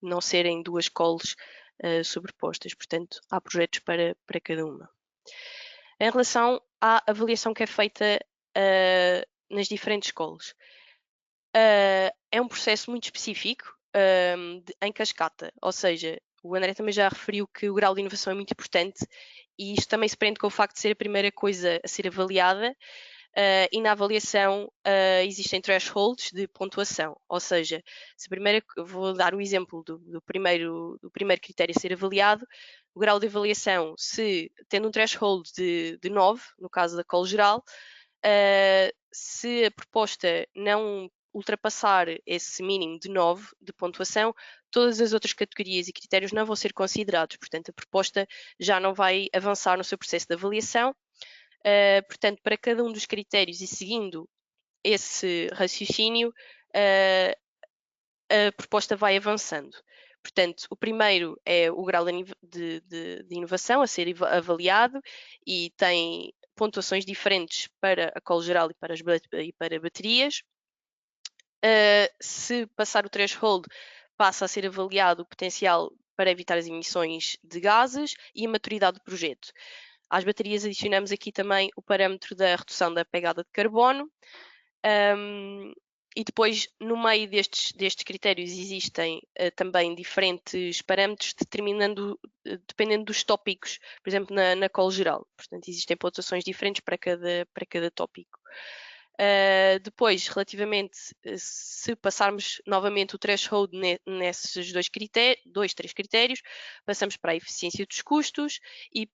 Speaker 4: não serem 2 calls sobrepostas, portanto há projetos para cada uma. Em relação à avaliação que é feita nas diferentes calls, é um processo muito específico em cascata, ou seja, o André também já referiu que o grau de inovação é muito importante, e isto também se prende com o facto de ser a primeira coisa a ser avaliada, e na avaliação existem thresholds de pontuação, ou seja, vou dar o exemplo do primeiro critério a ser avaliado. O grau de avaliação, se tendo um threshold de 9, no caso da call geral, se a proposta não ultrapassar esse mínimo de 9 de pontuação, todas as outras categorias e critérios não vão ser considerados, portanto a proposta já não vai avançar no seu processo de avaliação. Portanto, para cada um dos critérios e seguindo esse raciocínio, a proposta vai avançando. Portanto, o primeiro é o grau de inovação a ser avaliado, e tem pontuações diferentes para a call geral e para baterias. Se passar o threshold, passa a ser avaliado o potencial para evitar as emissões de gases e a maturidade do projeto. Às baterias adicionamos aqui também o parâmetro da redução da pegada de carbono. E depois, no meio destes critérios, existem também diferentes parâmetros dependendo dos tópicos, por exemplo, na call geral. Portanto, existem pontuações diferentes para cada tópico. Depois, relativamente, se passarmos novamente o threshold nesses 3 critérios, passamos para a eficiência dos custos e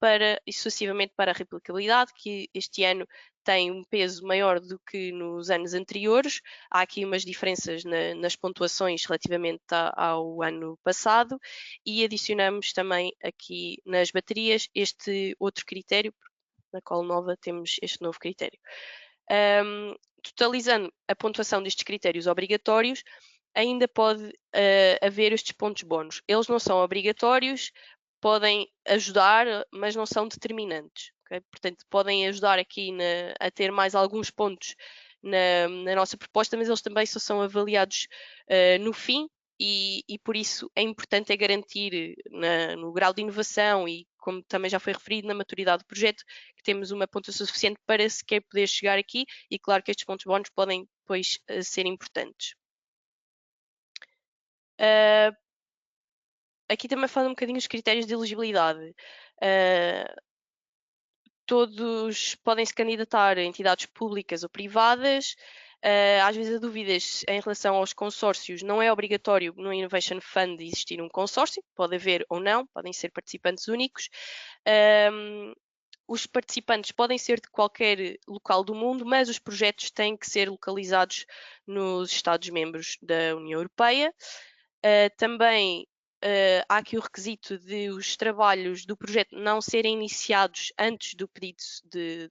Speaker 4: sucessivamente para a replicabilidade, que este ano tem um peso maior do que nos anos anteriores. Há aqui umas diferenças nas pontuações relativamente ao ano passado, e adicionamos também aqui nas baterias este outro critério, na qual nova temos este novo critério. Totalizando a pontuação destes critérios obrigatórios, ainda pode haver estes pontos bónus. Eles não são obrigatórios, podem ajudar, mas não são determinantes. Okay? Portanto, podem ajudar aqui a ter mais alguns pontos na nossa proposta, mas eles também só são avaliados no fim, e por isso é importante garantir no grau de inovação e, como também já foi referido, na maturidade do projeto, que temos uma pontuação suficiente para sequer poder chegar aqui, e claro que estes pontos bónus podem depois ser importantes. Aqui também fala um bocadinho dos critérios de elegibilidade. Todos podem se candidatar a entidades públicas ou privadas, Às vezes há dúvidas em relação aos consórcios. Não é obrigatório no Innovation Fund existir um consórcio, pode haver ou não, podem ser participantes únicos. Os participantes podem ser de qualquer local do mundo, mas os projetos têm que ser localizados nos Estados-membros da União Europeia. Também há aqui o requisito de os trabalhos do projeto não serem iniciados antes do pedido de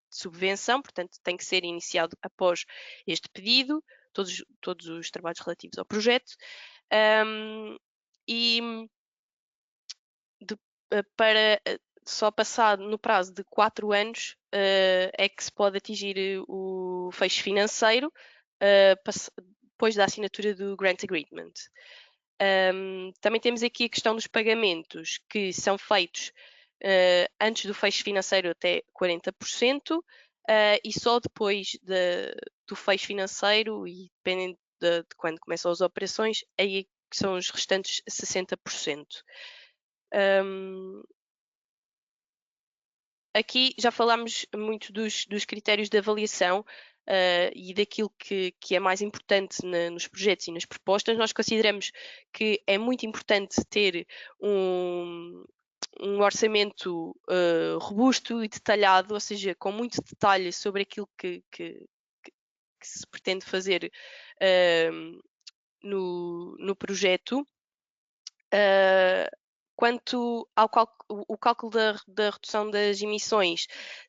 Speaker 4: subvenção, portanto tem que ser iniciado após este pedido, todos os trabalhos relativos ao projeto. Para só passado no prazo de 4 anos é que se pode atingir o fecho financeiro depois da assinatura do Grant Agreement. Também temos aqui a questão dos pagamentos que são feitos antes do fecho financeiro até 40% e só depois do fecho financeiro e dependendo de quando começam as operações, aí que são os restantes 60%. Aqui já falámos muito dos critérios de avaliação e daquilo que é mais importante nos projetos e nas propostas. Nós consideramos que é muito importante ter um orçamento robusto e detalhado, ou seja, com muito detalhe sobre aquilo que se pretende fazer no projeto. Quanto ao cálculo da redução das emissões,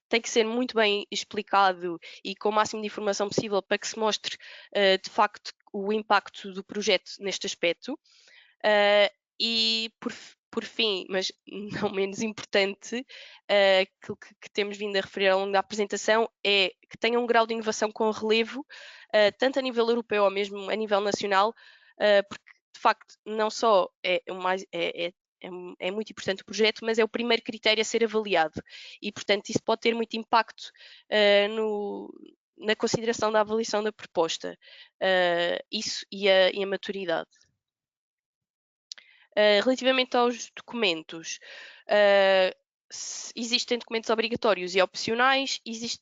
Speaker 4: tem que ser muito bem explicado e com o máximo de informação possível para que se mostre de facto o impacto do projeto neste aspecto. E por fim, mas não menos importante, aquilo que temos vindo a referir ao longo da apresentação é que tenha um grau de inovação com relevo, tanto a nível europeu ou mesmo a nível nacional, porque de facto não só é muito importante o projeto, mas é o primeiro critério a ser avaliado e, portanto, isso pode ter muito impacto na consideração da avaliação da proposta, isso e a maturidade. Relativamente aos documentos, existem documentos obrigatórios e opcionais,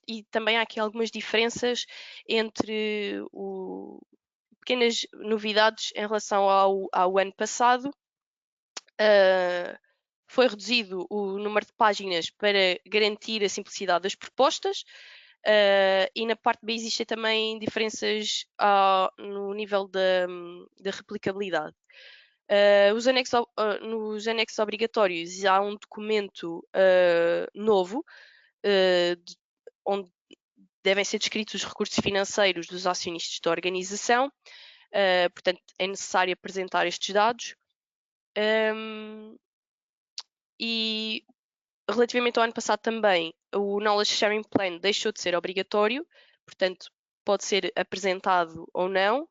Speaker 4: e também há aqui algumas diferenças entre pequenas novidades em relação ao ano passado. Foi reduzido o número de páginas para garantir a simplicidade das propostas e na parte B existem também diferenças no nível da replicabilidade. Nos anexos obrigatórios há um documento novo onde devem ser descritos os recursos financeiros dos acionistas da organização, portanto é necessário apresentar estes dados. E relativamente ao ano passado também, o Knowledge Sharing Plan deixou de ser obrigatório, portanto pode ser apresentado ou não.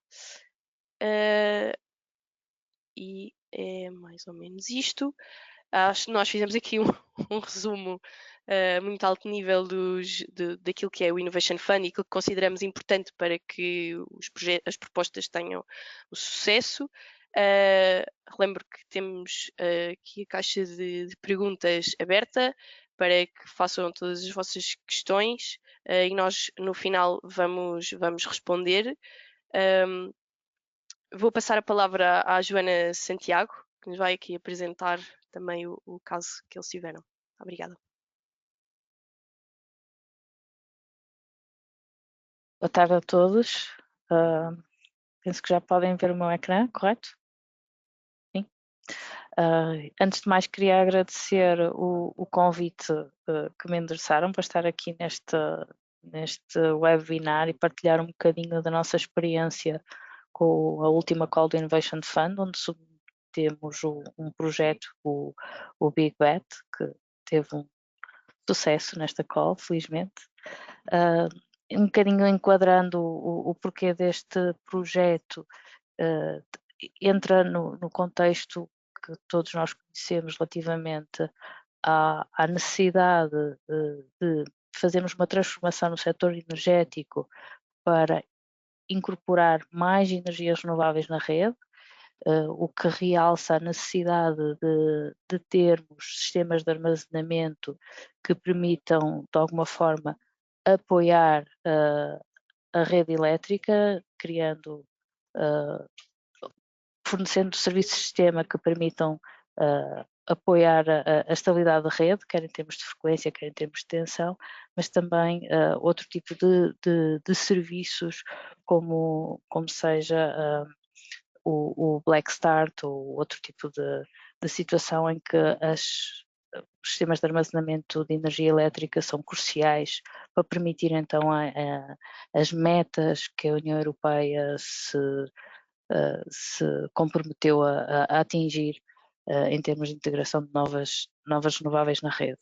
Speaker 4: E é mais ou menos isto. Acho que nós fizemos aqui um resumo muito alto nível daquilo que é o Innovation Fund e aquilo que consideramos importante para que as propostas tenham o sucesso. Relembro que temos aqui a caixa de perguntas aberta para que façam todas as vossas questões e nós no final vamos responder. Vou passar a palavra à Joana Santiago, que nos vai aqui apresentar também o caso que eles tiveram. Obrigada.
Speaker 5: Boa tarde a todos. Penso que já podem ver o meu ecrã, correto? Sim. Antes de mais, queria agradecer o convite que me endereçaram para estar aqui neste webinar e partilhar um bocadinho da nossa experiência com a última Call do Innovation Fund, onde submetemos um projeto, o Big Bet, que teve um sucesso nesta call, felizmente. Um bocadinho enquadrando o porquê deste projeto, entra no contexto que todos nós conhecemos relativamente à necessidade de fazermos uma transformação no setor energético para incorporar mais energias renováveis na rede, o que realça a necessidade de termos sistemas de armazenamento que permitam, de alguma forma, apoiar a rede elétrica, fornecendo serviços de sistema que permitam apoiar a estabilidade da rede, quer em termos de frequência, quer em termos de tensão, mas também outro tipo de serviços, como seja o Black Start ou outro tipo de situação em que os sistemas de armazenamento de energia elétrica são cruciais para permitir então as metas que a União Europeia se comprometeu a atingir em termos de integração de novas renováveis na rede.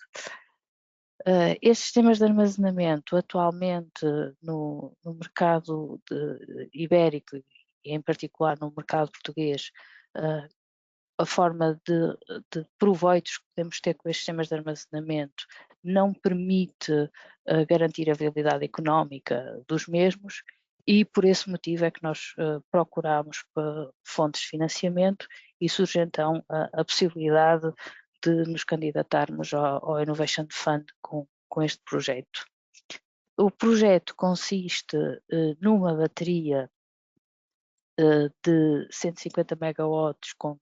Speaker 5: Estes sistemas de armazenamento atualmente no mercado ibérico e em particular no mercado português, a forma de proveitos que podemos ter com estes sistemas de armazenamento não permite garantir a viabilidade económica dos mesmos, e por esse motivo é que nós procuramos fontes de financiamento, e surge então a possibilidade de nos candidatarmos ao Innovation Fund com este projeto. O projeto consiste numa bateria de 150 megawatts com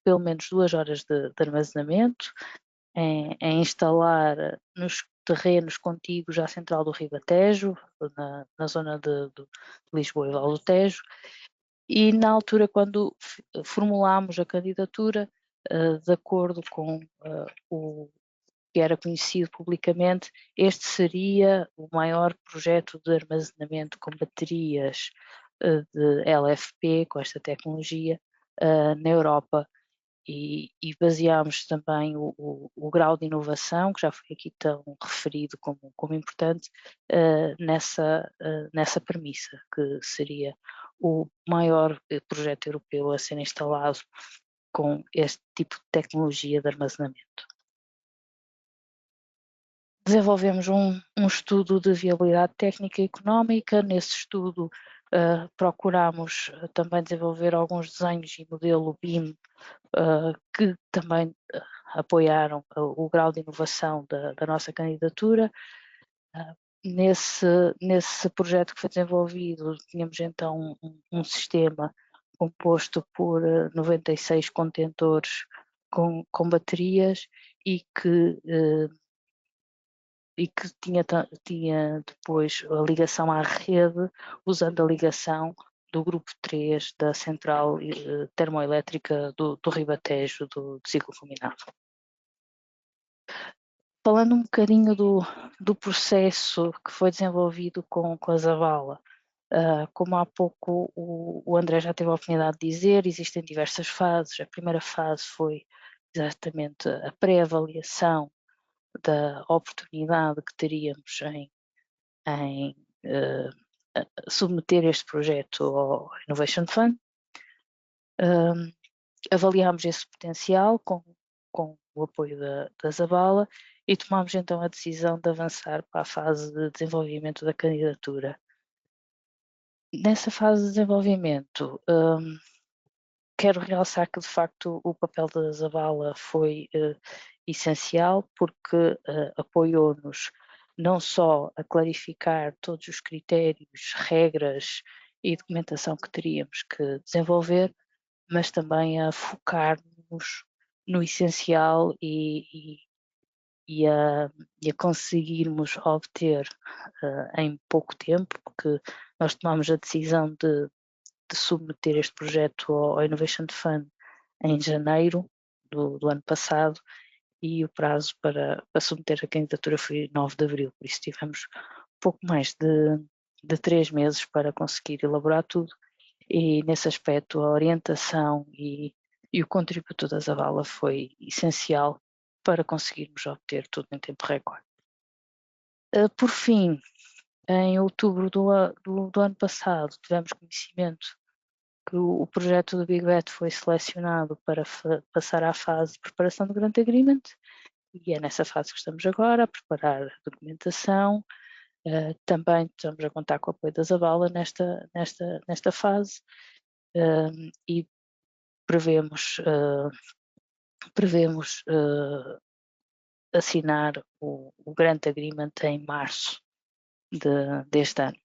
Speaker 5: pelo menos 2 horas de armazenamento, em instalar nos terrenos contíguos à central do Ribatejo, na zona de Lisboa e Val do Tejo, e na altura quando formulámos a candidatura, de acordo com o que era conhecido publicamente, este seria o maior projeto de armazenamento com baterias de LFP, com esta tecnologia, na Europa, e baseámos também o grau de inovação, que já foi aqui tão referido como importante, nessa premissa, que seria o maior projeto europeu a ser instalado com este tipo de tecnologia de armazenamento. Desenvolvemos um estudo de viabilidade técnica e económica. Nesse estudo procuramos também desenvolver alguns desenhos e modelo BIM que também apoiaram o grau de inovação da nossa candidatura. Nesse projeto que foi desenvolvido, tínhamos então um sistema composto por 96 contentores com baterias e que tinha depois a ligação à rede, usando a ligação do grupo 3 da central termoelétrica do Ribatejo, do ciclo combinado. Falando um bocadinho do processo que foi desenvolvido com a Zavala, como há pouco o André já teve a oportunidade de dizer, existem diversas fases. A primeira fase foi exatamente a pré-avaliação da oportunidade que teríamos em submeter este projeto ao Innovation Fund. Avaliámos esse potencial com o apoio da Zavala e tomámos então a decisão de avançar para a fase de desenvolvimento da candidatura. Nessa fase de desenvolvimento, quero realçar que de facto o papel da Zavala foi essencial, porque apoiou-nos não só a clarificar todos os critérios, regras e documentação que teríamos que desenvolver, mas também a focar-nos no essencial e a conseguirmos obter em pouco tempo, porque nós tomamos a decisão de submeter este projeto ao Innovation Fund em janeiro do ano passado, e o prazo para submeter a candidatura foi 9 de abril, por isso tivemos pouco mais de 3 meses para conseguir elaborar tudo, e nesse aspecto a orientação e o contributo da Zavala foi essencial para conseguirmos obter tudo em tempo recorde. Por fim, em outubro do ano passado, tivemos conhecimento que o projeto do Big Bet foi selecionado para passar à fase de preparação do Grant Agreement, e é nessa fase que estamos agora, a preparar a documentação. Também estamos a contar com o apoio da Zavala nesta fase, e prevemos assinar o Grant Agreement em março deste ano.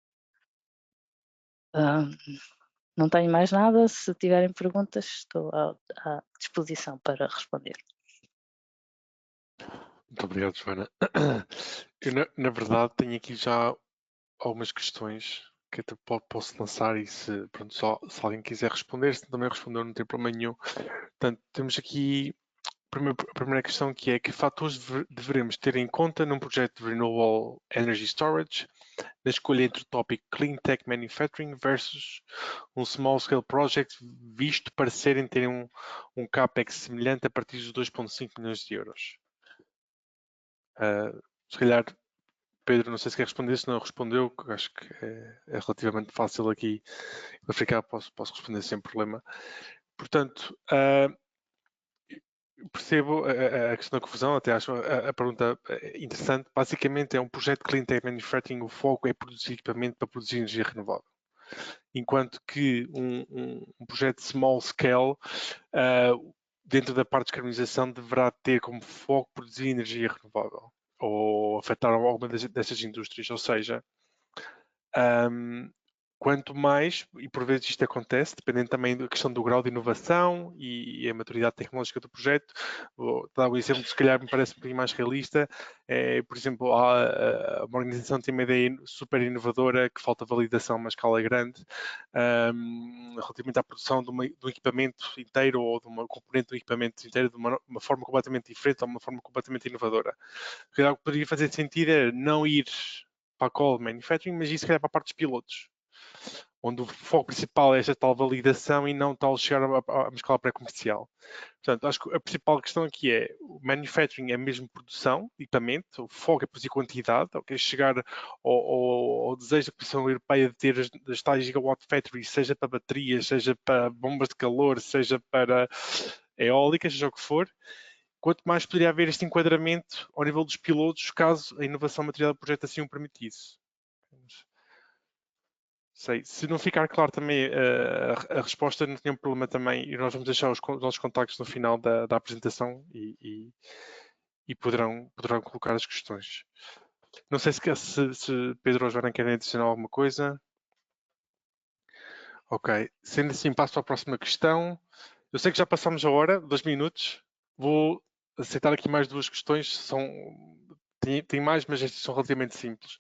Speaker 5: Não tenho mais nada. Se tiverem perguntas, estou à disposição para responder.
Speaker 1: Muito obrigado, Joana. Eu, na verdade, tenho aqui já algumas questões que até posso lançar e pronto, se alguém quiser responder, se também respondeu, não tem problema nenhum. Portanto, temos aqui a primeira questão, que é: que fatores devemos ter em conta num projeto de Renewable Energy Storage na escolha entre o tópico Clean Tech Manufacturing versus um Small Scale Project, visto parecerem ter um CAPEX semelhante a partir dos 2,5 milhões de euros? Se calhar, Pedro, não sei se quer responder, se não respondeu, que acho que é relativamente fácil aqui verificar, posso responder sem problema. Portanto, percebo a questão da confusão, até acho a pergunta interessante. Basicamente, é um projeto de Clean Tech Manufacturing, o foco é produzir equipamento para produzir energia renovável. Enquanto que um projeto de small scale, dentro da parte de descarbonização, deverá ter como foco produzir energia renovável ou afetar alguma dessas indústrias. Ou seja, quanto mais, e por vezes isto acontece, dependendo também da questão do grau de inovação e a maturidade tecnológica do projeto. Vou dar um exemplo que se calhar me parece um bocadinho mais realista. Por exemplo, uma organização tem uma ideia super inovadora que falta validação a uma escala grande, relativamente à produção de um equipamento inteiro ou de uma componente do equipamento inteiro de uma forma completamente diferente ou uma forma completamente inovadora. O que poderia fazer sentido é não ir para a call manufacturing, mas isso se calhar para a parte dos pilotos, onde o foco principal é esta tal validação e não tal chegar a uma escala pré-comercial. Portanto, acho que a principal questão aqui é: o manufacturing é mesmo produção, equipamento, o foco é produzir quantidade, okay? Chegar ao desejo da Comissão Europeia de ter as tais gigawatt factories, seja para baterias, seja para bombas de calor, seja para eólicas, seja o que for. Quanto mais poderia haver este enquadramento ao nível dos pilotos, caso a inovação material do projeto assim o permitisse. Sei. Se não ficar claro também a resposta, não tenho problema também, e nós vamos deixar os nossos contactos no final da apresentação e poderão colocar as questões. Não sei se Pedro ou Joana querem adicionar alguma coisa. Ok. Sendo assim, passo para a próxima questão. Eu sei que já passamos a hora, 2 minutos. Vou aceitar aqui mais 2 questões. Tem mais, mas estas são relativamente simples.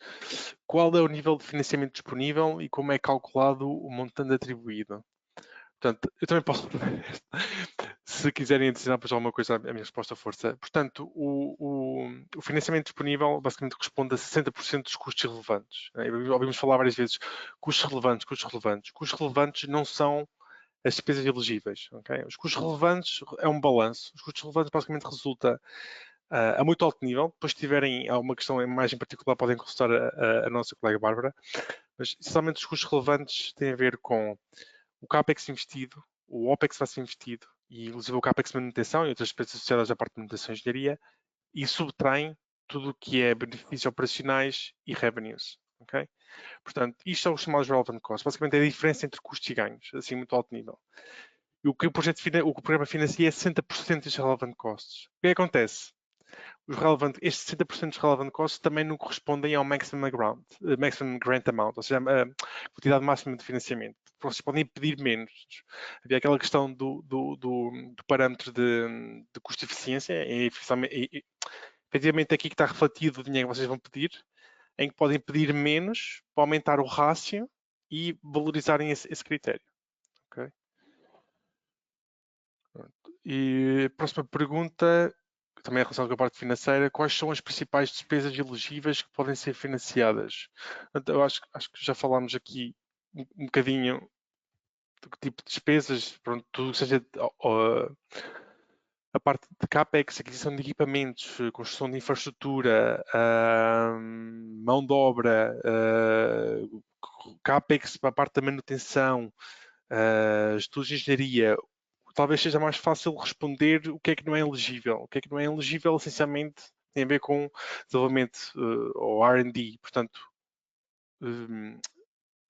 Speaker 1: Qual é o nível de financiamento disponível e como é calculado o montante atribuído? Portanto, eu também posso se quiserem adicionar para alguma coisa, a minha resposta força. Portanto, o financiamento disponível basicamente corresponde a 60% dos custos relevantes. Ouvimos falar várias vezes custos relevantes, custos relevantes. Custos relevantes não são as despesas elegíveis. Okay? Os custos relevantes é um balanço. Os custos relevantes basicamente resulta a muito alto nível. Depois, se tiverem alguma questão mais em particular, podem consultar a nossa colega Bárbara. Mas, essencialmente, os custos relevantes têm a ver com o CAPEX investido, o OPEX vai ser investido, e inclusive o CAPEX de manutenção e outras despesas associadas à parte de manutenção e engenharia, e subtraem tudo o que é benefícios operacionais e revenues. Okay? Portanto, isto são os chamados relevant costs. Basicamente é a diferença entre custos e ganhos, assim, muito alto nível. E o que o programa financia é 60% dos relevant costs. O que acontece? Estes 60% dos relevant costs também não correspondem ao maximum grant amount, ou seja, a quantidade máxima de financiamento. Vocês podem pedir menos. Havia aquela questão do parâmetro de custo-eficiência, efetivamente aqui que está refletido o dinheiro que vocês vão pedir, em que podem pedir menos para aumentar o rácio e valorizarem esse critério. Okay? E a próxima pergunta, também é relacionada com a parte financeira: quais são as principais despesas elegíveis que podem ser financiadas? Então, eu acho que já falámos aqui um bocadinho do que tipo de despesas, pronto, tudo que seja a parte de CAPEX, aquisição de equipamentos, construção de infraestrutura, mão de obra, CAPEX para a parte da manutenção, estudos de engenharia. Talvez seja mais fácil responder o que é que não é elegível. O que é que não é elegível, essencialmente, tem a ver com desenvolvimento ou R&D. Portanto,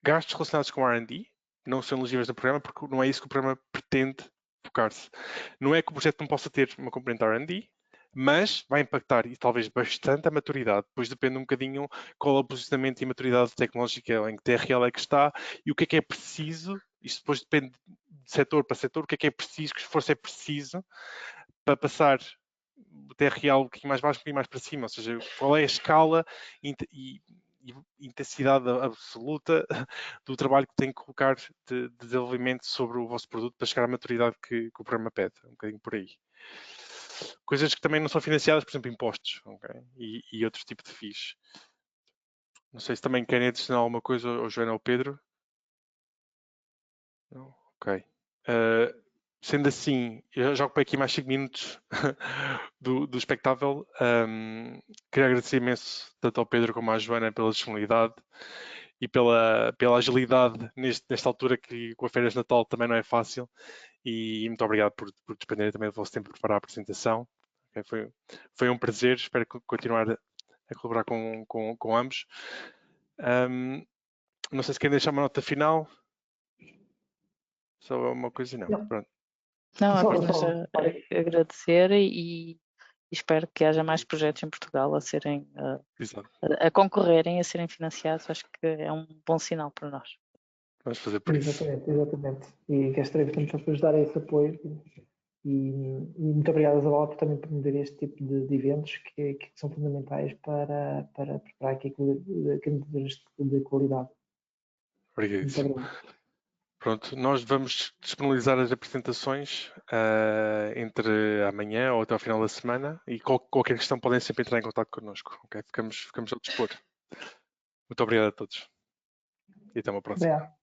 Speaker 1: gastos relacionados com R&D não são elegíveis no programa, porque não é isso que o programa pretende focar-se. Não é que o projeto não possa ter uma componente R&D, mas vai impactar e talvez bastante a maturidade. Depois depende um bocadinho qual é o posicionamento e maturidade tecnológica em que TRL é que está e o que é preciso. Isto depois depende de setor para setor, o que é preciso, que esforço é preciso para passar o TRL um bocadinho mais baixo, um bocadinho mais para cima, ou seja, qual é a escala e intensidade absoluta do trabalho que tem que colocar de desenvolvimento sobre o vosso produto para chegar à maturidade que o programa pede, um bocadinho por aí. Coisas que também não são financiadas, por exemplo, impostos, okay? E outro tipo de FIIs. Não sei se também querem adicionar alguma coisa, ou Joana ou Pedro. Não? Ok. Sendo assim, eu já ocupei aqui mais 5 minutos do espectável. Queria agradecer imenso tanto ao Pedro como à Joana pela disponibilidade e pela agilidade nesta altura que com as férias de Natal também não é fácil. E muito obrigado por despenderem também do vosso tempo para preparar a apresentação. Okay, foi um prazer, espero continuar a colaborar com ambos. Não sei se querem deixar uma nota final. Só uma coisa, não. Pronto.
Speaker 5: Não,
Speaker 2: Só-
Speaker 5: apenas
Speaker 2: só-
Speaker 5: agradecer e espero que haja mais projetos em Portugal a serem
Speaker 1: Exato.
Speaker 5: a concorrerem, a serem financiados. Acho que é um bom sinal para nós.
Speaker 1: Vamos fazer por isso.
Speaker 2: Exatamente. E cá estarei portanto para vos dar esse apoio. E muito obrigado, Isabela, por também promover este tipo de eventos que são fundamentais para preparar aqui candidaturas de qualidade. Muito
Speaker 1: Obrigadíssimo.
Speaker 2: obrigado.
Speaker 1: Pronto, nós vamos disponibilizar as apresentações entre amanhã ou até ao final da semana e qualquer questão podem sempre entrar em contato connosco. Okay? Ficamos ao dispor. Muito obrigado a todos e até uma próxima.
Speaker 2: Obrigado.